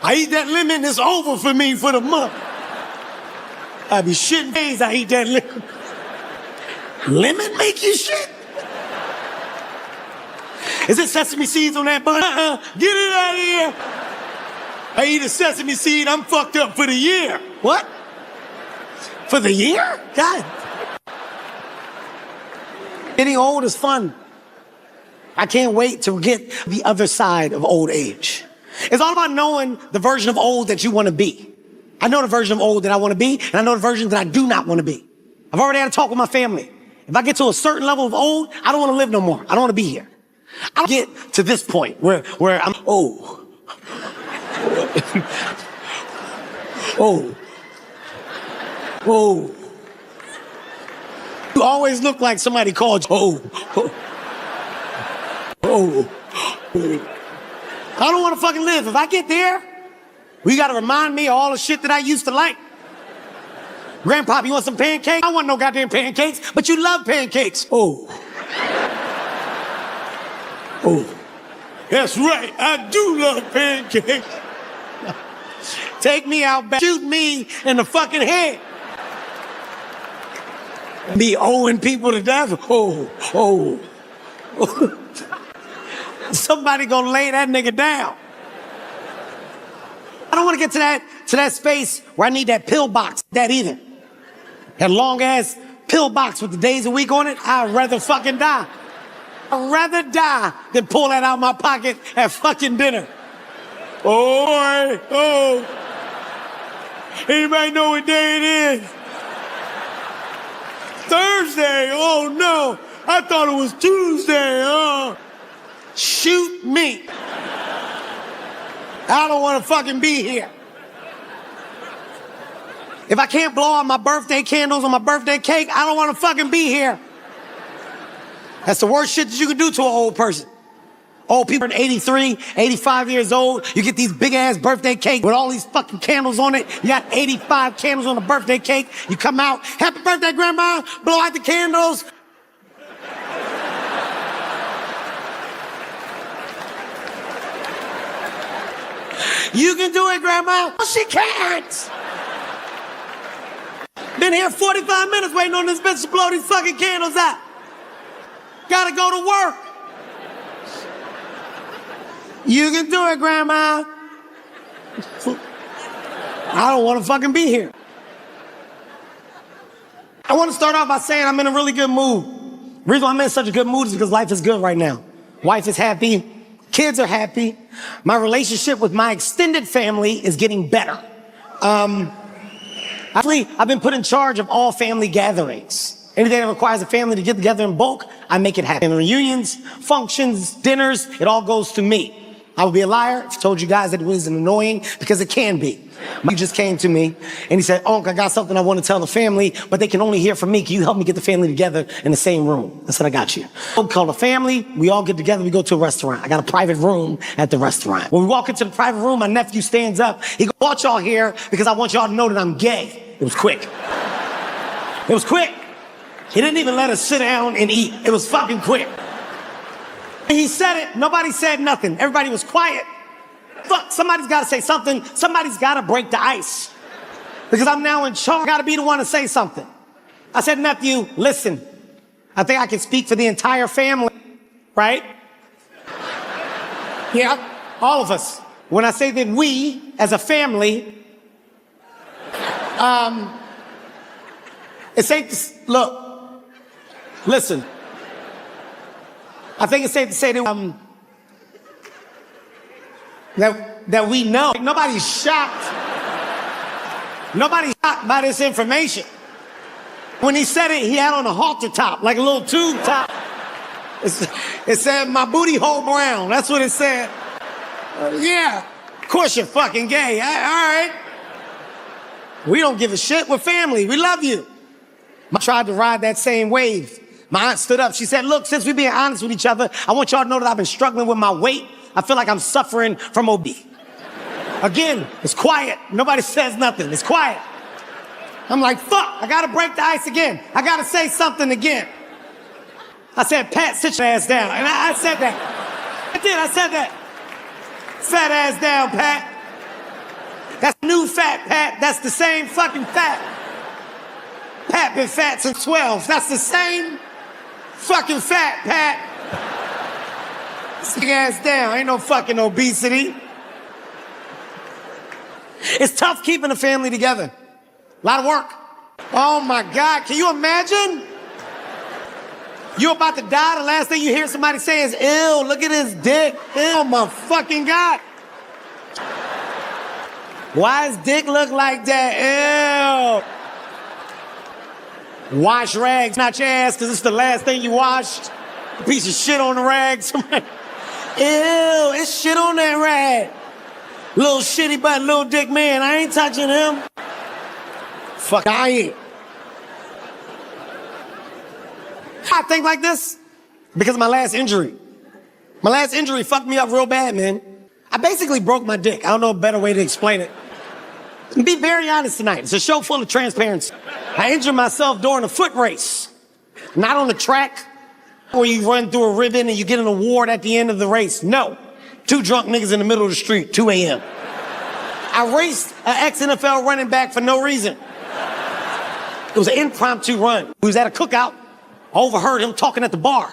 I eat that lemon, it's over for me for the month. I be shitting days I eat that lemon. Lemon make you shit? Is it sesame seeds on that bun? Get it out of here. I eat a sesame seed, I'm fucked up for the year. What? For the year? God. Getting old is fun. I can't wait to get the other side of old age. It's all about knowing the version of old that you want to be. I know the version of old that I want to be, and I know the version that I do not want to be. I've already had a talk with my family. If I get to a certain level of old, I don't want to live no more. I don't want to be here. I get to this point where I'm, oh. Oh. Oh. You always look like somebody called you. Oh. Oh. I don't want to fucking live. If I get there, you got to remind me of all the shit that I used to like. Grandpa, you want some pancakes? I want no goddamn pancakes, but you love pancakes. Oh. Oh. That's right. I do love pancakes. Take me out back. Shoot me in the fucking head. Be owing people to death. Oh. Somebody gonna lay that nigga down. I don't want to get to that space where I need that pill box, that either. That long ass pill box with the days a week on it. I'd rather fucking die. I'd rather die than pull that out of my pocket at fucking dinner. Oh. Anybody know what day it is? Thursday. Oh no. I thought it was Tuesday. Oh. Shoot me. I don't want to fucking be here. If I can't blow out my birthday candles on my birthday cake, I don't want to fucking be here. That's the worst shit that you can do to an old person. Old people are 83, 85 years old. You get these big ass birthday cake with all these fucking candles on it. You got 85 candles on the birthday cake. You come out, happy birthday, grandma, blow out the candles. You can do it, grandma. No, she can't. Been here 45 minutes waiting on this bitch to blow these fucking candles out. Gotta go to work. You can do it, grandma. I don't want to fucking be here. I want to start off by saying I'm in a really good mood. The reason why I'm in such a good mood is because life is good right now. Wife is happy. Kids are happy. My relationship with my extended family is getting better. Actually, I've been put in charge of all family gatherings. Anything that requires a family to get together in bulk, I make it happen. Reunions, functions, dinners, it all goes to me. I would be a liar if I told you guys that it was annoying, because it can be. He just came to me and he said, "Unc, I got something I want to tell the family, but they can only hear from me. Can you help me get the family together in the same room?" I said, "I got you." We call the family, we all get together, we go to a restaurant. I got a private room at the restaurant. When we walk into the private room, my nephew stands up. He goes, "I want y'all here because I want y'all to know that I'm gay." It was quick. It was quick. He didn't even let us sit down and eat. It was fucking quick. He said it, nobody said nothing. Everybody was quiet. Fuck, somebody's gotta say something. Somebody's gotta break the ice. Because I'm now in charge. I gotta be the one to say something. I said, "Nephew, listen. I think I can speak for the entire family, right?" Yeah, all of us. When I say that we, as a family, it's safe to, look, listen. I think it's safe to say that we know. Nobody's shocked. Nobody's shocked by this information. When he said it, he had on a halter top, like a little tube top. It said, "My booty hole brown." That's what it said. Yeah, of course you're fucking gay. All right. We don't give a shit. We're family. We love you. I tried to ride that same wave. My aunt stood up. She said, "Look, since we're being honest with each other, I want y'all to know that I've been struggling with my weight. I feel like I'm suffering from obesity." Again, it's quiet. Nobody says nothing. It's quiet. I'm like, fuck, I gotta break the ice again. I gotta say something again. I said, "Pat, sit your ass down." And I said that. I said that. Fat ass down, Pat. That's new fat, Pat. That's the same fucking fat. Pat been fat since 12. That's the same fucking fat, Pat. Sit your ass down. Ain't no fucking obesity. It's tough keeping a family together. A lot of work. Oh my God, can you imagine? You're about to die, the last thing you hear somebody say is, "Ew, look at his dick." Oh my fucking God. Why does dick look like that? Ew. Wash rags, not your ass, because it's the last thing you washed. Piece of shit on the rag. Somebody, ew, it's shit on that rag. Little shitty butt, little dick man. I ain't touching him. Fuck, I ain't. I think like this because of my last injury. My last injury fucked me up real bad, man. I basically broke my dick. I don't know a better way to explain it. Be very honest tonight. It's a show full of transparency. I injured myself during a foot race. Not on the track where you run through a ribbon and you get an award at the end of the race. No. Two drunk niggas in the middle of the street, 2 a.m. I raced an ex-NFL running back for no reason. It was an impromptu run. We was at a cookout. I overheard him talking at the bar.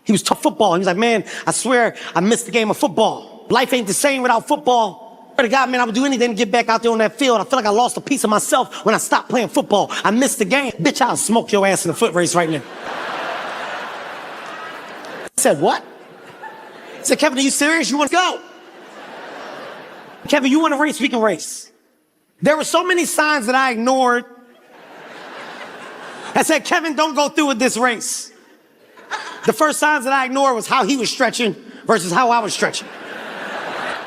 He was talking football. He was like, man, I swear I missed the game of football. Life ain't the same without football. I swear to God, man, I would do anything to get back out there on that field. I feel like I lost a piece of myself when I stopped playing football. I missed the game. Bitch, I'll smoke your ass in a foot race right now. I said, what? I said, Kevin, are you serious? You want to go? Kevin, you want to race? We can race. There were so many signs that I ignored. I said, Kevin, don't go through with this race. The first signs that I ignored was how he was stretching versus how I was stretching.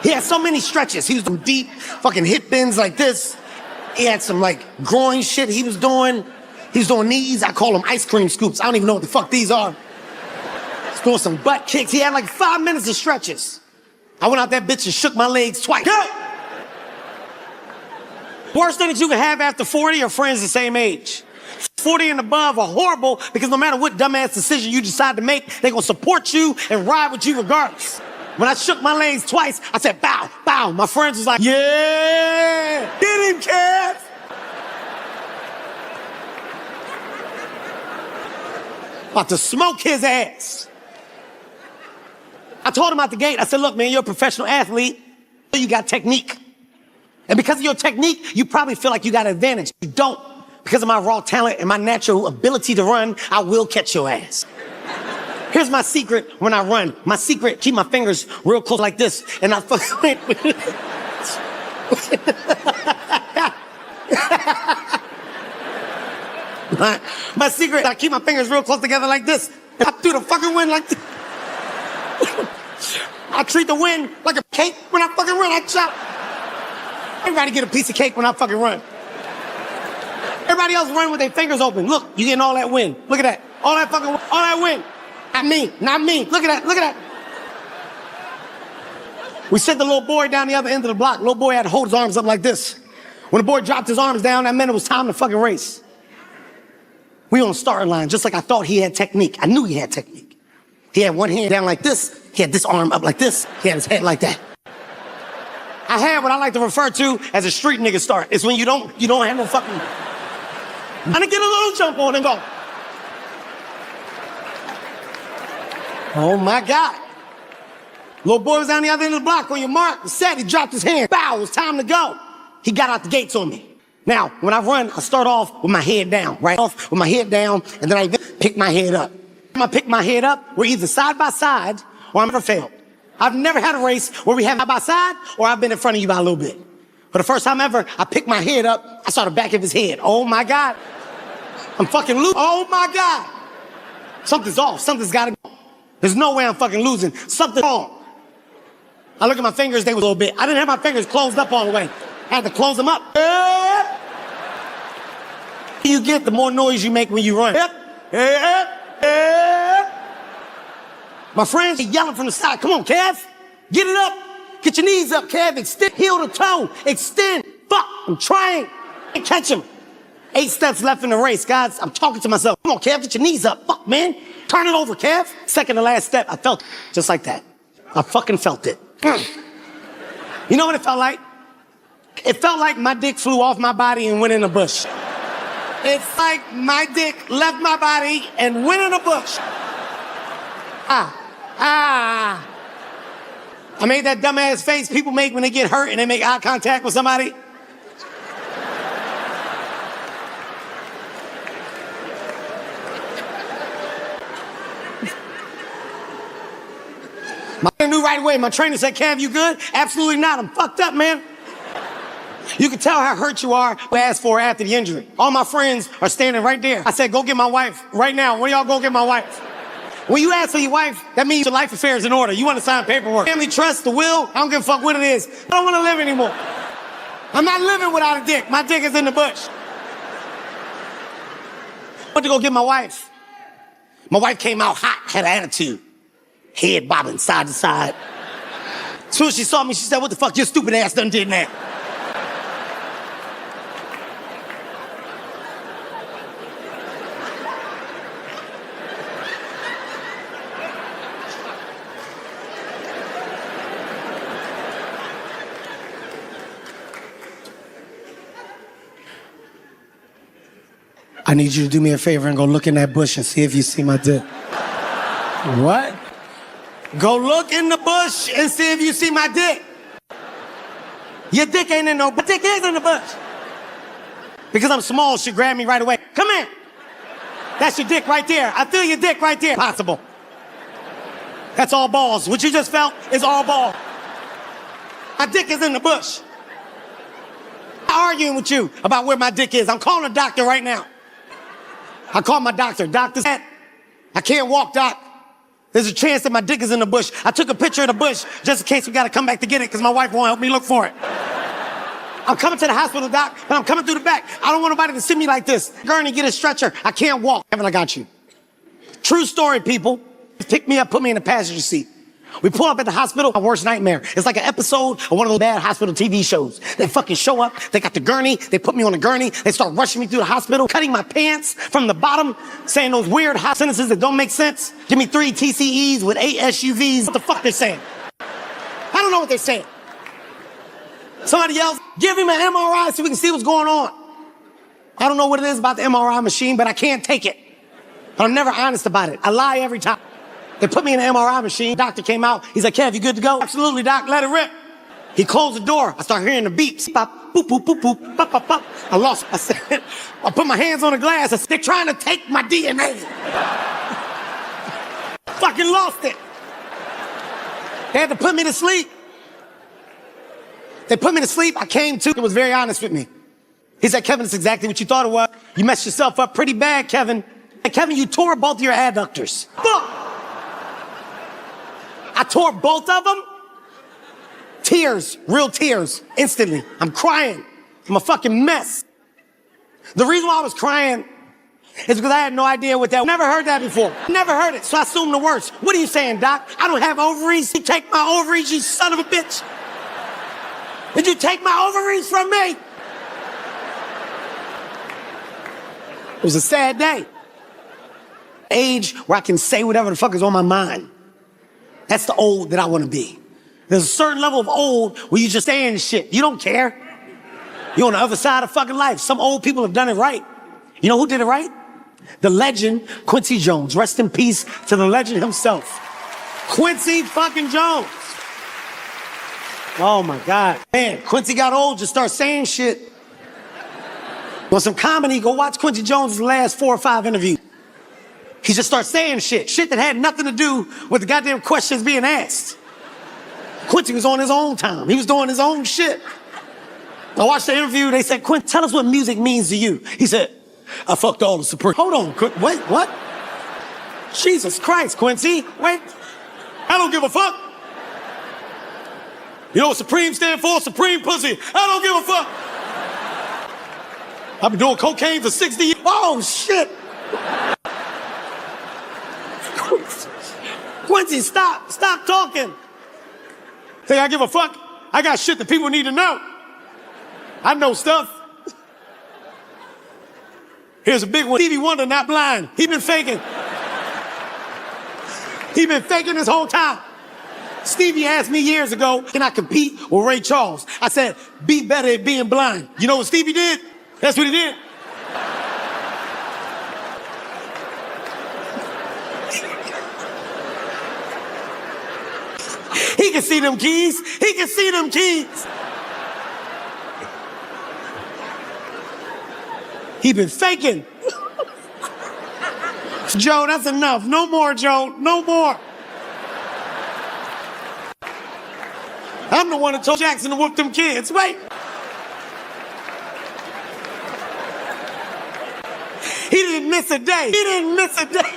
He had so many stretches. He was doing deep fucking hip bends like this. He had some like groin shit he was doing. He was doing knees. I call them ice cream scoops. I don't even know what the fuck these are. He's doing some butt kicks. He had like 5 minutes of stretches. I went out that bitch and shook my legs twice. Go! Worst thing that you can have after 40 are friends the same age. 40 and above are horrible because no matter what dumbass decision you decide to make, they're gonna support you and ride with you regardless. When I shook my legs twice, I said, bow, bow. My friends was like, yeah, get him, Kev. About to smoke his ass. I told him out the gate, I said, look, man, you're a professional athlete. You got technique. And because of your technique, you probably feel like you got an advantage. You don't. Because of my raw talent and my natural ability to run, I will catch your ass. Here's my secret when I run. My secret, keep my fingers real close like this. And I fucking... my secret, I keep my fingers real close together like this. I do the fucking wind like this. I treat the wind like a cake when I fucking run. I chop. Everybody get a piece of cake when I fucking run. Everybody else run with their fingers open. Look, you getting all that wind. Look at that. All that fucking, all that wind. Not me, not me. Look at that, look at that. We sent the little boy down the other end of the block. Little boy had to hold his arms up like this. When the boy dropped his arms down, that meant it was time to fucking race. We on the starting line, just like I thought he had technique. I knew he had technique. He had one hand down like this. He had this arm up like this. He had his head like that. I had what I like to refer to as a street nigga start. It's when you don't have no fucking... I'm gonna get a little jump on and go. Oh my God. Little boy was down the other end of the block. On your mark, set, he dropped his hand. Bow, it was time to go. He got out the gates on me. Now, when I run, I start off with my head down, right? Off with my head down, and then I pick my head up. When I pick my head up, we're either side by side or I'm never failed. I've never had a race where we have side by side or I've been in front of you by a little bit. For the first time ever, I picked my head up. I saw the back of his head. Oh my God. I'm fucking losing. Oh my God. Something's off. Something's gotta be. There's no way I'm fucking losing. Something's wrong. I look at my fingers, they were a little bit. I didn't have my fingers closed up all the way. I had to close them up. You get, the more noise you make when you run. My friends are yelling from the side. Come on, Kev. Get it up. Get your knees up, Kev. Extend, heel to toe. Extend. Fuck, I'm trying. Catch him. 8 steps left in the race, guys. I'm talking to myself. Come on, Kev, get your knees up. Fuck, man. Turn it over, Kev. Second to last step, I felt it. Just like that. I fucking felt it. You know what it felt like? It felt like my dick flew off my body and went in a bush. It's like my dick left my body and went in a bush. I made that dumbass face people make when they get hurt and they make eye contact with somebody. I knew right away. My trainer said, Kev, you good? Absolutely not. I'm fucked up, man. You can tell how hurt you are when I asked for after the injury. All my friends are standing right there. I said, go get my wife right now. When y'all go get my wife? When you ask for your wife, that means your life affairs in order. You want to sign paperwork. Family trust, the will, I don't give a fuck what it is. I don't want to live anymore. I'm not living without a dick. My dick is in the bush. I went to go get my wife. My wife came out hot, had an attitude. Head bobbing side to side. As soon as she saw me, she said, what the fuck your stupid ass done did now? I need you to do me a favor and go look in that bush and see if you see my dick. What? Go look in the bush and see if you see my dick. Your dick ain't in no, but dick is in the bush. Because I'm small, she grabbed me right away. Come in. That's your dick right there. I feel your dick right there. Possible. That's all balls. What you just felt is all ball. My dick is in the bush. I'm arguing with you about where my dick is. I'm calling a doctor right now. I called my doctor. Doctor said, I can't walk, doc. There's a chance that my dick is in the bush. I took a picture of the bush just in case we got to come back to get it because my wife won't help me look for it. I'm coming to the hospital, doc, but I'm coming through the back. I don't want nobody to see me like this. Gurney, get a stretcher. I can't walk. Haven't I got you? True story, people. Pick me up, put me in the passenger seat. We pull up at the hospital, my worst nightmare. It's like an episode of one of those bad hospital TV shows. They fucking show up, they got the gurney, they put me on the gurney, they start rushing me through the hospital, cutting my pants from the bottom, saying those weird hot sentences that don't make sense. Give me 3 TCEs with 8 SUVs. What the fuck they're saying? I don't know what they're saying. Somebody else, give him an MRI so we can see what's going on. I don't know what it is about the MRI machine, but I can't take it. I'm never honest about it. I lie every time. They put me in an MRI machine. Doctor came out. He's like, Kev, you good to go? Absolutely, doc. Let it rip. He closed the door. I start hearing the beeps. Pop, boop, boop, boop, boop, pop, pop, pop. I lost. I said, I put my hands on the glass. I said, they're trying to take my DNA. Fucking lost it. They had to put me to sleep. They put me to sleep. I came to. He was very honest with me. He said, Kevin, it's exactly what you thought it was. You messed yourself up pretty bad, Kevin. And Kevin, you tore both your adductors. Fuck. I tore both of them. Tears, real tears, instantly. I'm crying. I'm a fucking mess. The reason why I was crying is because I had no idea what that. Never heard that before. Never heard it, so I assumed the worst. What are you saying, doc? I don't have ovaries. You take my ovaries, you son of a bitch. Did you take my ovaries from me? It was a sad day. Age where I can say whatever the fuck is on my mind. That's the old that I want to be. There's a certain level of old where you just saying shit. You don't care. You're on the other side of fucking life. Some old people have done it right. You know who did it right? The legend, Quincy Jones. Rest in peace to the legend himself. Quincy fucking Jones. Oh my God. Man, Quincy got old, just start saying shit. Want some comedy, go watch Quincy Jones' last 4 or 5 interviews. He just starts saying shit that had nothing to do with the goddamn questions being asked. Quincy was on his own time. He was doing his own shit. I watched the interview. They said, Quincy, tell us what music means to you. He said, I fucked all the Supreme. Hold on, wait, what? Jesus Christ, Quincy, wait. I don't give a fuck. You know what Supreme stand for? Supreme pussy. I don't give a fuck. I've been doing cocaine for 60 years. Oh, shit. Quincy, stop talking. Think I give a fuck? I got shit that people need to know. I know stuff. Here's a big one. Stevie Wonder not blind. He been faking. He been faking this whole time. Stevie asked me years ago, can I compete with Ray Charles? I said, be better at being blind. You know what Stevie did? That's what he did. He can see them keys. He can see them keys. He been faking. Joe, that's enough. No more, Joe. No more. I'm the one that told Jackson to whoop them kids. Wait. He didn't miss a day. He didn't miss a day.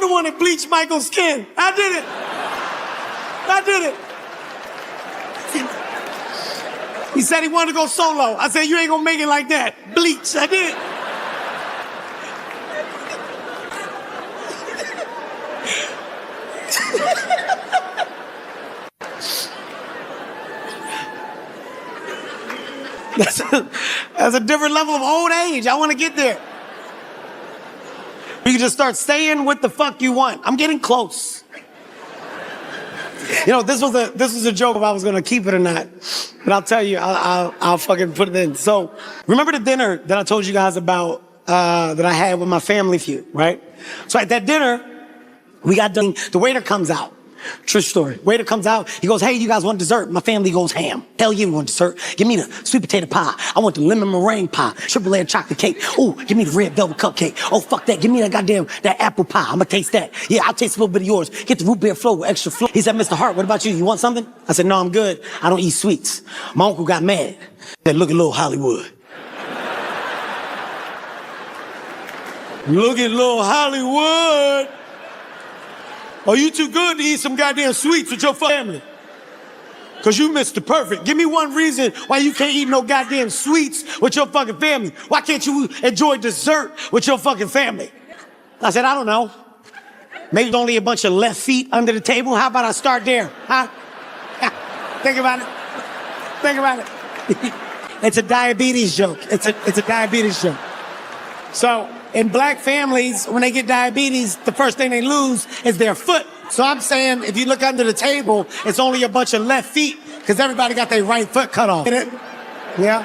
the one that bleached Michael's skin. I did it. I did it. He said he wanted to go solo. I said, you ain't gonna make it like that. Bleach, I did it. That's a different level of old age. I want to get there. You can just start saying what the fuck you want. I'm getting close. You know, this was a joke if I was gonna keep it or not. But I'll tell you, I'll fucking put it in. So, remember the dinner that I told you guys about that I had with my family feud, right? So at that dinner, we got done. The waiter comes out. True story. Waiter comes out. He goes, hey, you guys want dessert? My family goes ham. Hell yeah, we want dessert. Give me the sweet potato pie. I want the lemon meringue pie. Triple layer chocolate cake. Ooh, give me the red velvet cupcake. Oh, fuck that. Give me that apple pie. I'm gonna taste that. Yeah, I'll taste a little bit of yours. Get the root beer float with extra flour. He said, Mr. Hart, what about you? You want something? I said, no, I'm good. I don't eat sweets. My uncle got mad. He said, look at little Hollywood. Look at little Hollywood. Oh, you too good to eat some goddamn sweets with your family. Cause you missed the perfect. Give me one reason why you can't eat no goddamn sweets with your fucking family. Why can't you enjoy dessert with your fucking family? I said, I don't know. Maybe there's only a bunch of left feet under the table. How about I start there, huh? Think about it. Think about it. It's a diabetes joke. It's a diabetes joke. So, in black families, when they get diabetes, the first thing they lose is their foot. So I'm saying, if you look under the table, it's only a bunch of left feet, because everybody got their right foot cut off. Yeah?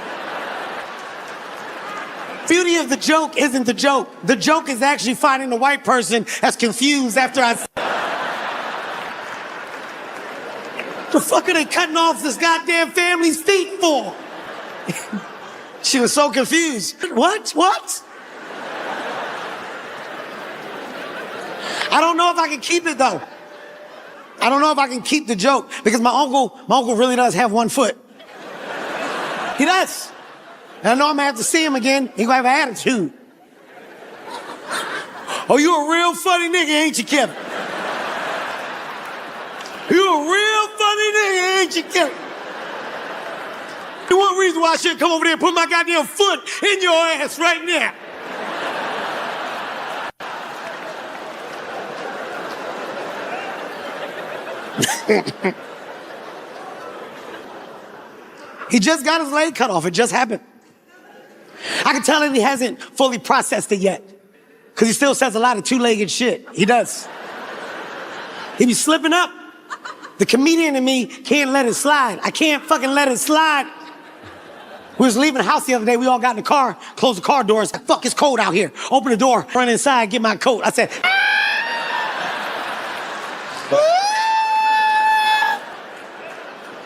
Beauty of the joke isn't the joke. The joke is actually finding the white person that's confused after I... The fuck are they cutting off this goddamn family's feet for? She was so confused. What? I don't know if I can keep it though. I don't know if I can keep the joke because my uncle really does have one foot. He does. And I know I'm gonna have to see him again. He gonna have an attitude. Oh, you a real funny nigga, ain't you, Kevin? You a real funny nigga, ain't you, Kevin? One reason why I should come over there and put my goddamn foot in your ass right now. He just got his leg cut off. It just happened. I can tell that he hasn't fully processed it yet. Because he still says a lot of two-legged shit. He does. He be slipping up. The comedian in me can't let it slide. I can't fucking let it slide. We was leaving the house the other day. We all got in the car, closed the car doors. Like, fuck, it's cold out here. Open the door, run inside, get my coat. I said,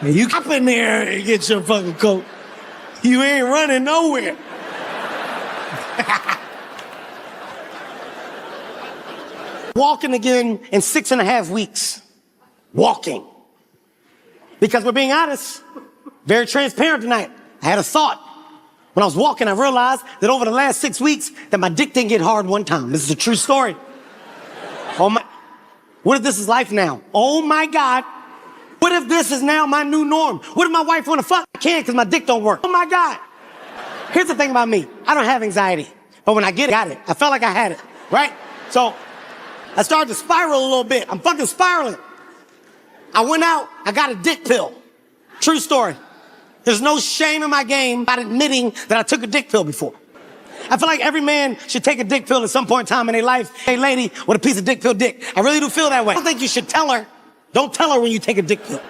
you hop in there and get your fucking coat. You ain't running nowhere. Walking again in 6.5 weeks. Walking. Because we're being honest, very transparent tonight. I had a thought. When I was walking, I realized that over the last 6 weeks, that my dick didn't get hard one time. This is a true story. Oh my, what if this is life now? Oh my God. What if this is now my new norm? What if my wife want to fuck? I can't because my dick don't work. Oh my God. Here's the thing about me. I don't have anxiety. But when I got it. I felt like I had it, right? So I started to spiral a little bit. I'm fucking spiraling. I went out, I got a dick pill. True story. There's no shame in my game about admitting that I took a dick pill before. I feel like every man should take a dick pill at some point in time in their life. Hey lady, with a piece of dick pill dick. I really do feel that way. I don't think you should tell her. Don't tell her when you take a dick pill.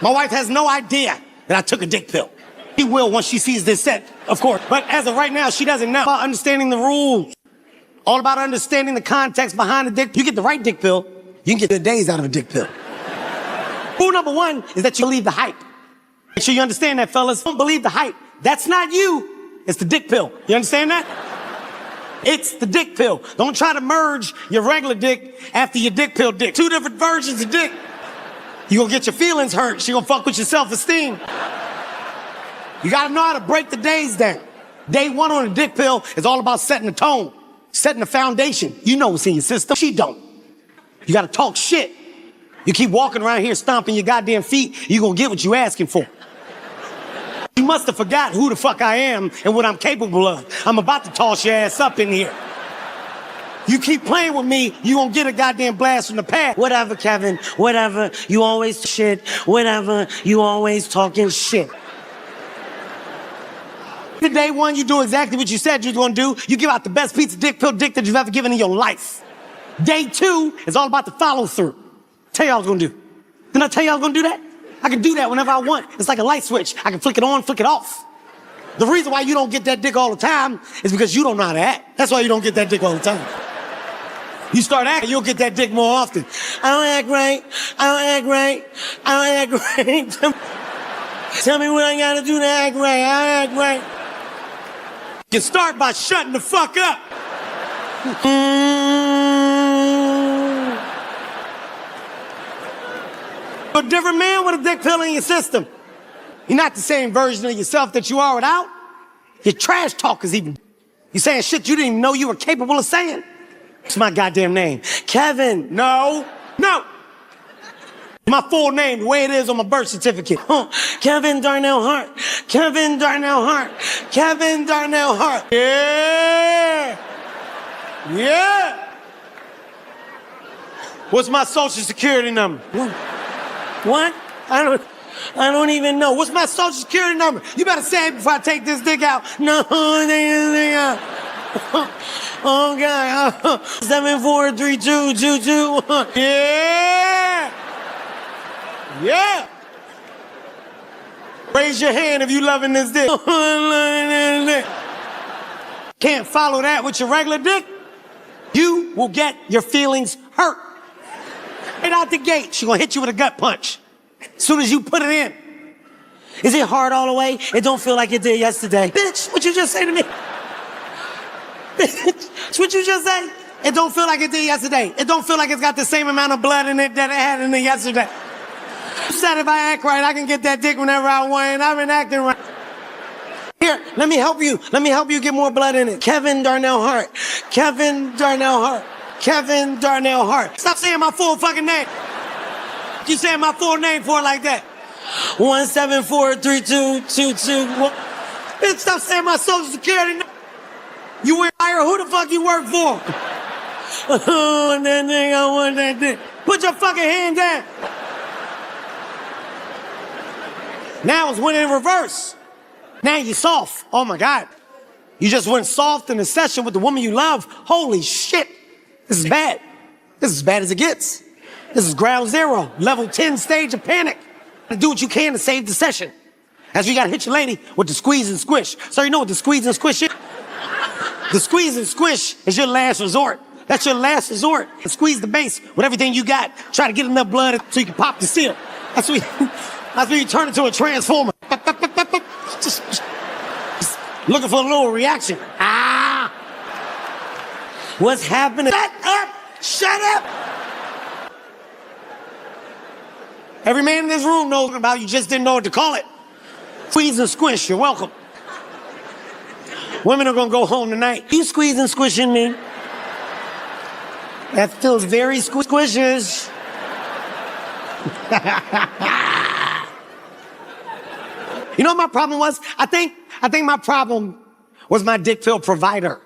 My wife has no idea that I took a dick pill. She will once she sees this set, of course. But as of right now, she doesn't know about understanding the rules. All about understanding the context behind the dick. You get the right dick pill, you can get the days out of a dick pill. Rule number one is that you believe the hype. Make sure you understand that, fellas. Don't believe the hype. That's not you. It's the dick pill. You understand that? It's the dick pill. Don't try to merge your regular dick after your dick pill dick. Two different versions of dick. You gonna get your feelings hurt. She gonna fuck with your self-esteem. You gotta know how to break the days down. Day one on a dick pill is all about setting the tone, setting the foundation. You know what's in your system. She don't. You gotta talk shit. You keep walking around here stomping your goddamn feet, you're gonna get what you asking for. You must have forgot who the fuck I am and what I'm capable of. I'm about to toss your ass up in here. You keep playing with me, you gonna get a goddamn blast from the past. Whatever, Kevin, whatever, you always shit. Whatever, you always talking shit. The day one, you do exactly what you said you was gonna do. You give out the best pizza dick that you've ever given in your life. Day two is all about the follow through. Tell you what I was gonna do. Didn't I tell you I was gonna do that? I can do that whenever I want. It's like a light switch. I can flick it on, flick it off. The reason why you don't get that dick all the time is because you don't know how to act. That's why you don't get that dick all the time. You start acting, you'll get that dick more often. I don't act right. I don't act right. I don't act right. Tell me what I gotta do to act right. I act right. You start by shutting the fuck up. A different man with a dick pill in your system. You're not the same version of yourself that you are without. Your trash talkers even. You're saying shit you didn't even know you were capable of saying. It's my goddamn name. Kevin. No. My full name, the way it is on my birth certificate. Kevin Darnell Hart. Kevin Darnell Hart. Kevin Darnell Hart. Yeah. What's my social security number? What? I don't even know. What's my social security number? You better say it before I take this dick out. No, take this dick out. Oh, God. 743222. Yeah. Raise your hand if you loving this dick. Can't follow that with your regular dick. You will get your feelings hurt. Right out the gate, she gonna hit you with a gut punch. As soon as you put it in. Is it hard all the way? It don't feel like it did yesterday. Bitch, what you just say to me? Bitch, what you just say? It don't feel like it did yesterday. It don't feel like it's got the same amount of blood in it that it had in it yesterday. You said if I act right, I can get that dick whenever I want, and I've been acting right. Here, let me help you. Let me help you get more blood in it. Kevin Darnell Hart. Kevin Darnell Hart. Kevin Darnell Hart. Stop saying my full fucking name. You saying my full name for it like that. 1743222. Bitch, stop saying my social security number. You wear hire, who the fuck you work for? I want that thing, I want that thing. Put your fucking hand down. Now it's went in reverse. Now you soft. Oh my God. You just went soft in a session with the woman you love. Holy shit. This is bad. This is as bad as it gets. This is ground zero, level 10 stage of panic. Do what you can to save the session. As you gotta hit your lady with the squeeze and squish. So you know what the squeeze and squish is? The squeeze and squish is your last resort. That's your last resort. And squeeze the base with everything you got. Try to get enough blood so you can pop the seal. That's when you turn into a transformer. Just looking for a little reaction. Ah! What's happening? Shut up! Shut up! Every man in this room knows about it. You just didn't know what to call it. Squeeze and squish. You're welcome. Women are gonna go home tonight. You squeeze and squishing me. That feels very squishes. You know what my problem was? I think my problem was my dick pill provider.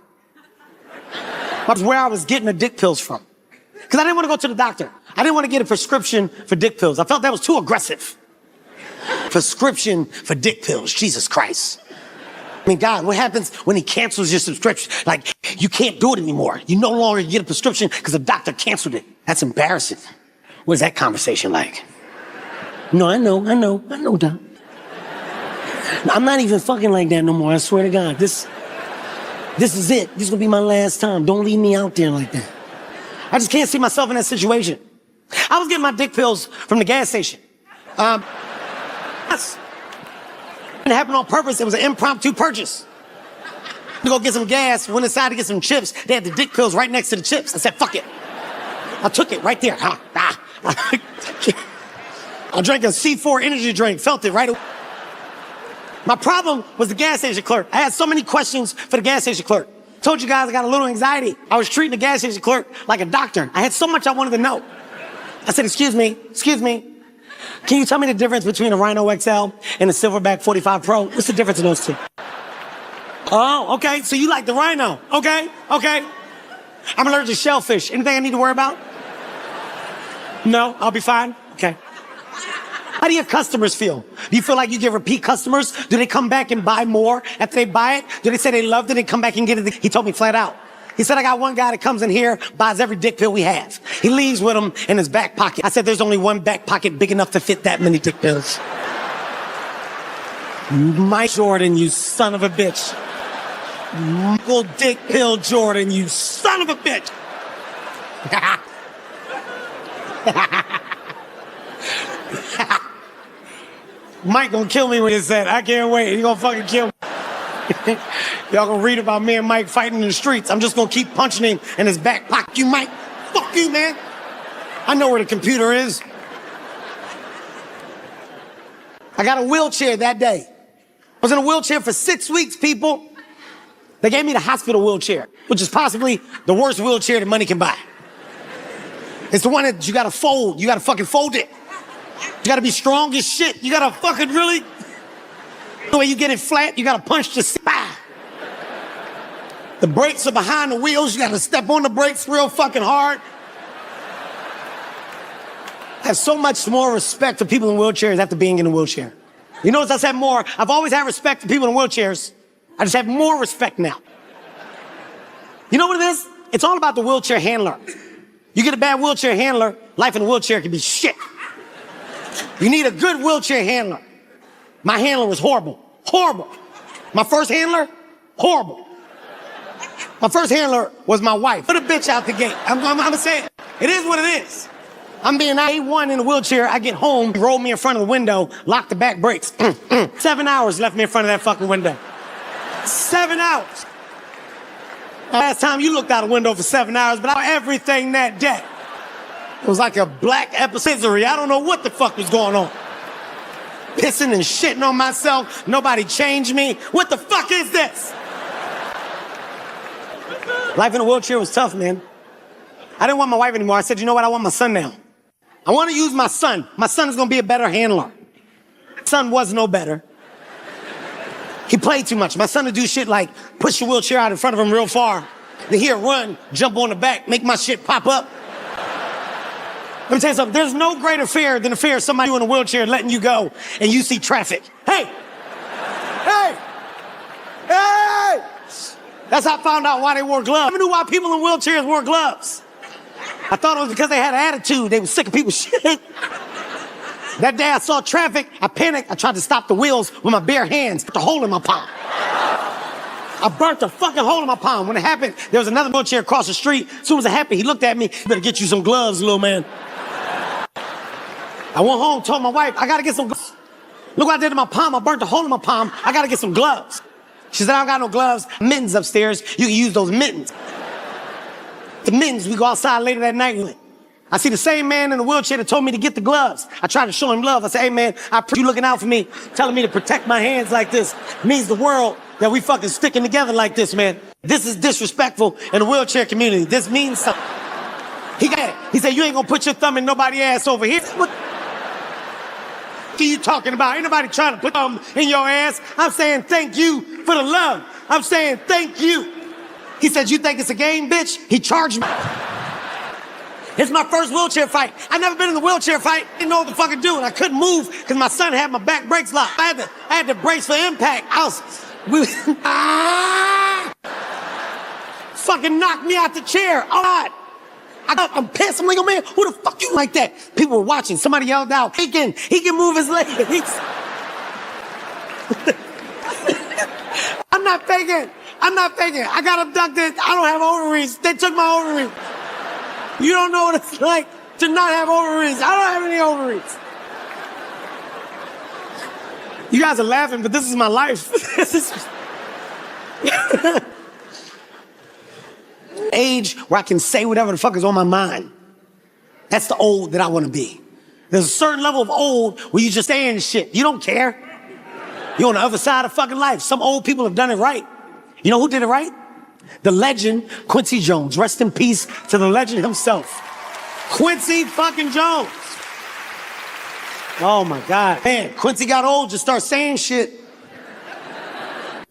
That's where I was getting the dick pills from. Because I didn't want to go to the doctor. I didn't want to get a prescription for dick pills. I felt that was too aggressive. Prescription for dick pills. Jesus Christ. I mean, God, what happens when he cancels your subscription? Like, you can't do it anymore. You no longer get a prescription because the doctor canceled it. That's embarrassing. What is that conversation like? No, I know, Doc. I'm not even fucking like that no more. I swear to God. This is it. This is gonna be my last time. Don't leave me out there like that. I just can't see myself in that situation. I was getting my dick pills from the gas station. It happened on purpose. It was an impromptu purchase. To go get some gas, went inside to get some chips. They had the dick pills right next to the chips. I said, fuck it. I took it right there. I drank a C4 energy drink, felt it right away. My problem was the gas station clerk. I had so many questions for the gas station clerk. told you guys I got a little anxiety. I was treating the gas station clerk like a doctor. I had so much I wanted to know. I said, excuse me. Can you tell me the difference between a Rhino XL and a Silverback 45 Pro? What's the difference in those two? Oh, okay. So you like the Rhino. Okay. I'm allergic to shellfish. Anything I need to worry about? No, I'll be fine. Okay. How do your customers feel? Do you feel like you get repeat customers? Do they come back and buy more after they buy it? Do they say they loved it and come back and get it? He told me flat out. He said, I got one guy that comes in here, buys every dick pill we have. He leaves with him in his back pocket. I said, there's only one back pocket big enough to fit that many dick pills. Mike Jordan, you son of a bitch. Michael Dick Pill Jordan, you son of a bitch. Mike gonna kill me when he said, I can't wait. He gonna fucking kill me. Y'all gonna read about me and Mike fighting in the streets. I'm just gonna keep punching him in his back pocket. You Mike, fuck you, man. I know where the computer is. I got a wheelchair that day. I was in a wheelchair for 6 weeks, people. They gave me the hospital wheelchair, which is possibly the worst wheelchair that money can buy. It's the one that you gotta fold. You gotta fucking fold it. You gotta be strong as shit. You gotta fucking really... The way you get it flat, you gotta punch the spine. The brakes are behind the wheels. You gotta step on the brakes real fucking hard. I have so much more respect for people in wheelchairs after being in a wheelchair. You notice I said more. I've always had respect for people in wheelchairs. I just have more respect now. You know what it is? It's all about the wheelchair handler. You get a bad wheelchair handler, life in a wheelchair can be shit. You need a good wheelchair handler. My handler was horrible. Horrible. My first handler, horrible. My first handler was my wife. Put a bitch out the gate. I'm gonna say it. It is what it is. I'm being A1 in a wheelchair. I get home, roll me in front of the window, lock the back brakes. 7 hours left me in front of that fucking window. 7 hours. Last time you looked out a window for 7 hours, but I saw everything that day. It was like a black episode. I don't know what the fuck was going on. Pissing and shitting on myself. Nobody changed me. What the fuck is this? Life in a wheelchair was tough, man. I didn't want my wife anymore. I said, you know what? I want my son now. I want to use my son. My son is going to be a better handler. My son was no better. He played too much. My son would do shit like push your wheelchair out in front of him real far. Then he'd run, jump on the back, make my shit pop up. Let me tell you something. There's no greater fear than the fear of somebody in a wheelchair letting you go and you see traffic. Hey! Hey! Hey! That's how I found out why they wore gloves. I never knew why people in wheelchairs wore gloves. I thought it was because they had an attitude. They were sick of people's shit. That day I saw traffic, I panicked. I tried to stop the wheels with my bare hands, put the hole in my palm. I burnt the fucking hole in my palm. When it happened, there was another wheelchair across the street. As soon as it happened, he looked at me. You better get you some gloves, little man. I went home, told my wife, I gotta get some gloves. Look what I did to my palm. I burnt the hole in my palm. I gotta get some gloves. She said, I don't got no gloves. Mittens upstairs. You can use those mittens. The mittens, we go outside later that night with. I see the same man in the wheelchair that told me to get the gloves. I tried to show him love. I said, hey man, I appreciate you looking out for me, telling me to protect my hands like this. It means the world that we fucking sticking together like this, man. This is disrespectful in the wheelchair community. This means something. He said, you ain't gonna put your thumb in nobody's ass over here. What are you talking about? Ain't nobody trying to put thumb in your ass. I'm saying thank you for the love. I'm saying thank you. He said, you think it's a game, bitch? He charged me. It's my first wheelchair fight. I never been in a wheelchair fight. Didn't know what the fuck to do, and I couldn't move because my son had my back brakes locked. I had to brace for impact. Fucking knocked me out the chair. Oh God. I'm pissed. I'm like, oh man, who the fuck you like that? People were watching. Somebody yelled out, he can move his legs. I'm not faking. I got abducted. I don't have ovaries. They took my ovaries. You don't know what it's like to not have ovaries. I don't have any ovaries. You guys are laughing, but this is my life. This is age where I can say whatever the fuck is on my mind. That's the old that I want to be. There's a certain level of old where you just saying shit. You don't care. You're on the other side of fucking life. Some old people have done it right. You know who did it right? The legend, Quincy Jones. Rest in peace to the legend himself. Quincy fucking Jones. Oh my God. Man, Quincy got old, just start saying shit.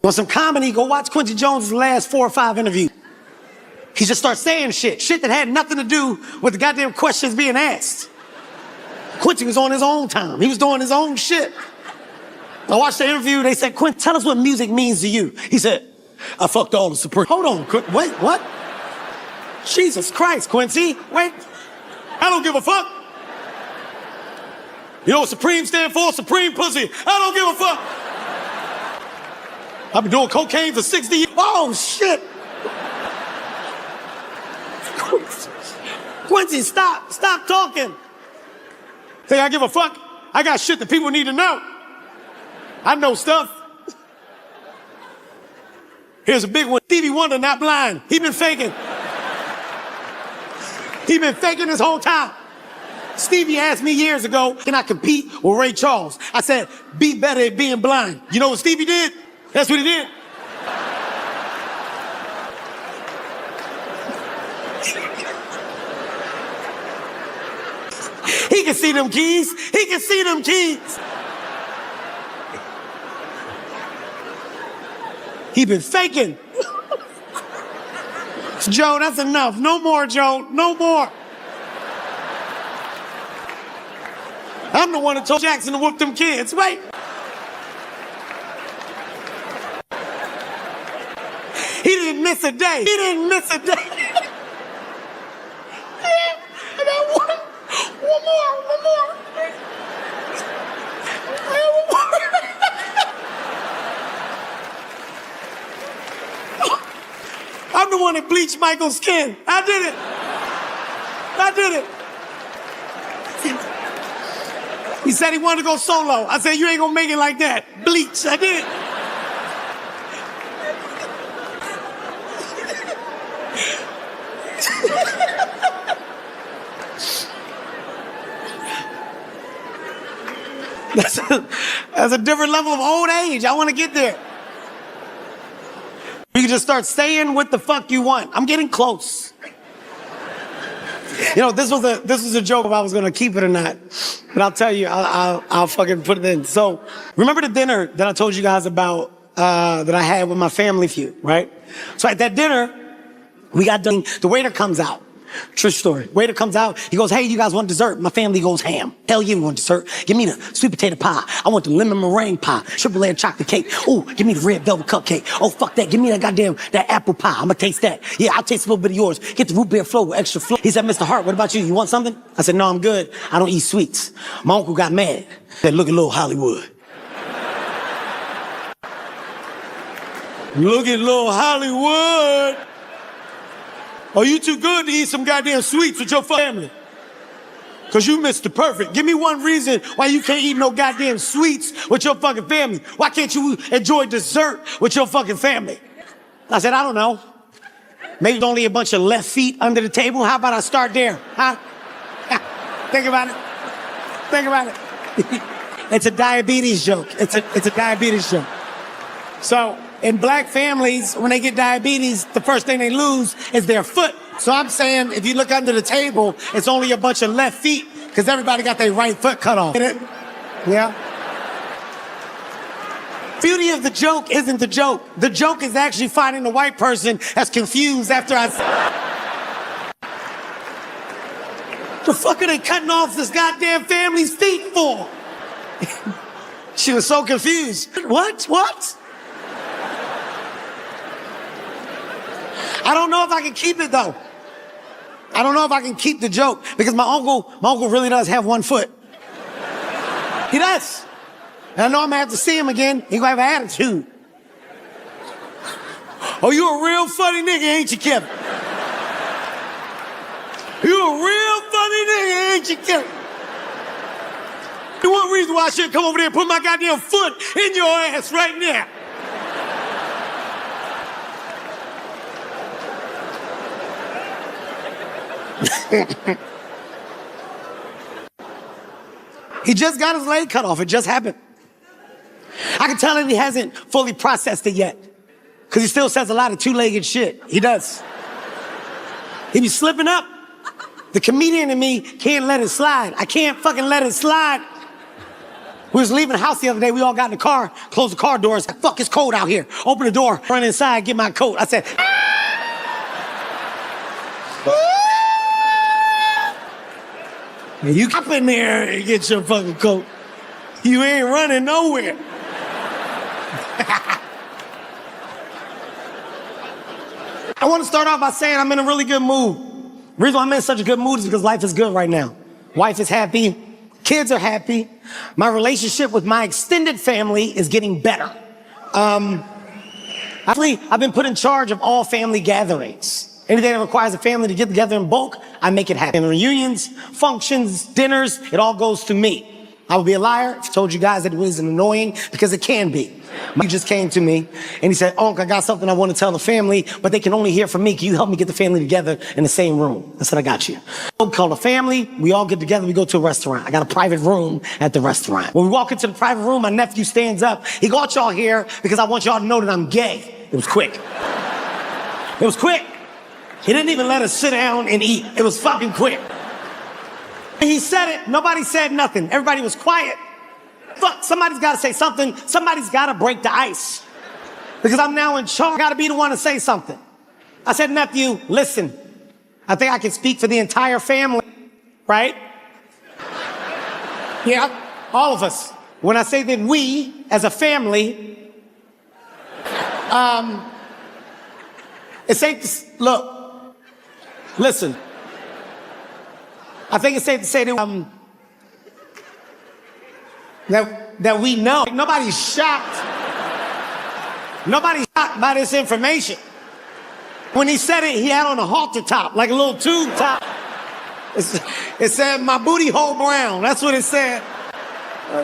Want some comedy, go watch Quincy Jones' last 4 or 5 interviews. He just starts saying shit that had nothing to do with the goddamn questions being asked. Quincy was on his own time. He was doing his own shit. I watched the interview, they said, Quincy, tell us what music means to you. He said, I fucked all the Supreme. Hold on, wait, what? Jesus Christ, Quincy, wait. I don't give a fuck. You know what Supreme stand for? Supreme pussy. I don't give a fuck. I've been doing cocaine for 60 years. Oh, shit. Quincy, stop talking. Think I give a fuck? I got shit that people need to know. I know stuff. Here's a big one. Stevie Wonder not blind. He been faking. He been faking this whole time. Stevie asked me years ago, can I compete with Ray Charles? I said, be better at being blind. You know what Stevie did? That's what he did. He can see them keys. He can see them keys. He been faking. Joe, that's enough. No more, Joe. No more. I'm the one that told Jackson to whoop them kids. Wait. He didn't miss a day. He didn't miss a day. And I want one more. I'm the one that bleached Michael's skin. I did it. He said he wanted to go solo. I said, you ain't gonna make it like that. Bleach, I did. That's a different level of old age. I want to get there. You can just start saying what the fuck you want. I'm getting close. You know, this was a joke if I was gonna keep it or not. But I'll tell you, I'll fucking put it in. So, remember the dinner that I told you guys about that I had with my family feud, right? So at that dinner, we got done. The waiter comes out. True story. Waiter comes out. He goes, hey, you guys want dessert? My family goes ham. Hell yeah, we want dessert. Give me the sweet potato pie. I want the lemon meringue pie. Triple layer chocolate cake. Ooh, give me the red velvet cupcake. Oh, fuck that. Give me that apple pie. I'm gonna taste that. Yeah, I'll taste a little bit of yours. Get the root beer float with extra flour. He said, Mr. Hart, what about you? You want something? I said, no, I'm good. I don't eat sweets. My uncle got mad. Said, look at little Hollywood. Look at little Hollywood. Oh, you too good to eat some goddamn sweets with your family. Cause you Mr. Perfect. Give me one reason why you can't eat no goddamn sweets with your fucking family. Why can't you enjoy dessert with your fucking family? I said, I don't know. Maybe only a bunch of left feet under the table. How about I start there, huh? Think about it. It's a diabetes joke. It's a diabetes joke. So, in black families, when they get diabetes, the first thing they lose is their foot. So I'm saying, if you look under the table, it's only a bunch of left feet, because everybody got their right foot cut off. Yeah? Beauty of the joke isn't the joke. The joke is actually finding the white person that's confused after the fuck are they cutting off this goddamn family's feet for? She was so confused. What? I don't know if I can keep it though. I don't know if I can keep the joke because my uncle really does have one foot. He does. And I know I'm gonna have to see him again. He gonna have an attitude. Oh, you a real funny nigga, ain't you, Kevin? You a real funny nigga, ain't you, Kevin? The one reason why I should come over there and put my goddamn foot in your ass right now. He just got his leg cut off. It just happened. I can tell that he hasn't fully processed it yet. Because he still says a lot of two-legged shit. He does. He be slipping up. The comedian in me can't let it slide. I can't fucking let it slide. We was leaving the house the other day. We all got in the car, closed the car doors. Fuck, it's cold out here. Open the door, run inside, get my coat. I said, you hop in there and get your fucking coat. You ain't running nowhere. I want to start off by saying I'm in a really good mood. The reason why I'm in such a good mood is because life is good right now. Wife is happy. Kids are happy. My relationship with my extended family is getting better. Actually, I've been put in charge of all family gatherings. Anything that requires a family to get together in bulk, I make it happen. Reunions, functions, dinners, it all goes to me. I would be a liar if I told you guys that it was annoying, because it can be. He just came to me and he said, "Unc, I got something I want to tell the family, but they can only hear from me. Can you help me get the family together in the same room?" I said, "I got you." Called a family. We all get together. We go to a restaurant. I got a private room at the restaurant. When we walk into the private room, my nephew stands up. He got y'all here because I want y'all to know that I'm gay. It was quick. It was quick. He didn't even let us sit down and eat. It was fucking quick. He said it. Nobody said nothing. Everybody was quiet. Fuck, somebody's got to say something. Somebody's got to break the ice. Because I'm now in charge. I got to be the one to say something. I said, "Nephew, listen. I think I can speak for the entire family, right?" Yeah, all of us. When I say that we, as a family, it's safe to, look, listen. I think it's safe to say that we know. Nobody's shocked. Nobody's shocked by this information. When he said it, he had on a halter top, like a little tube top. It said, "My booty hole brown." That's what it said.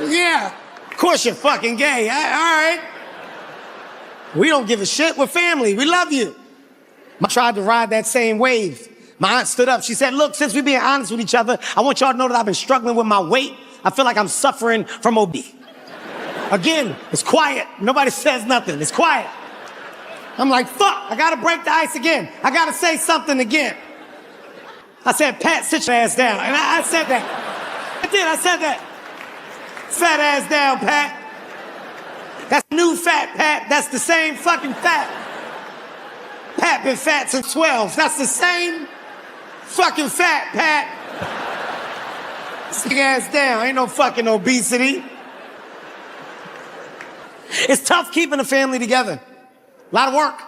Yeah, of course you're fucking gay. All right. We don't give a shit. We're family. We love you. I tried to ride that same wave. My aunt stood up. She said, "Look, since we're being honest with each other, I want y'all to know that I've been struggling with my weight. I feel like I'm suffering from obesity." Again, it's quiet. Nobody says nothing. It's quiet. I'm like, fuck, I gotta break the ice again. I gotta say something again. I said, "Pat, sit your ass down." And I said that. I said that. Fat ass down, Pat. That's new fat, Pat. That's the same fucking fat. Pat been fat since 12. That's the same fucking fat, Pat. Sit your ass down. Ain't no fucking obesity. It's tough keeping a family together. A lot of work.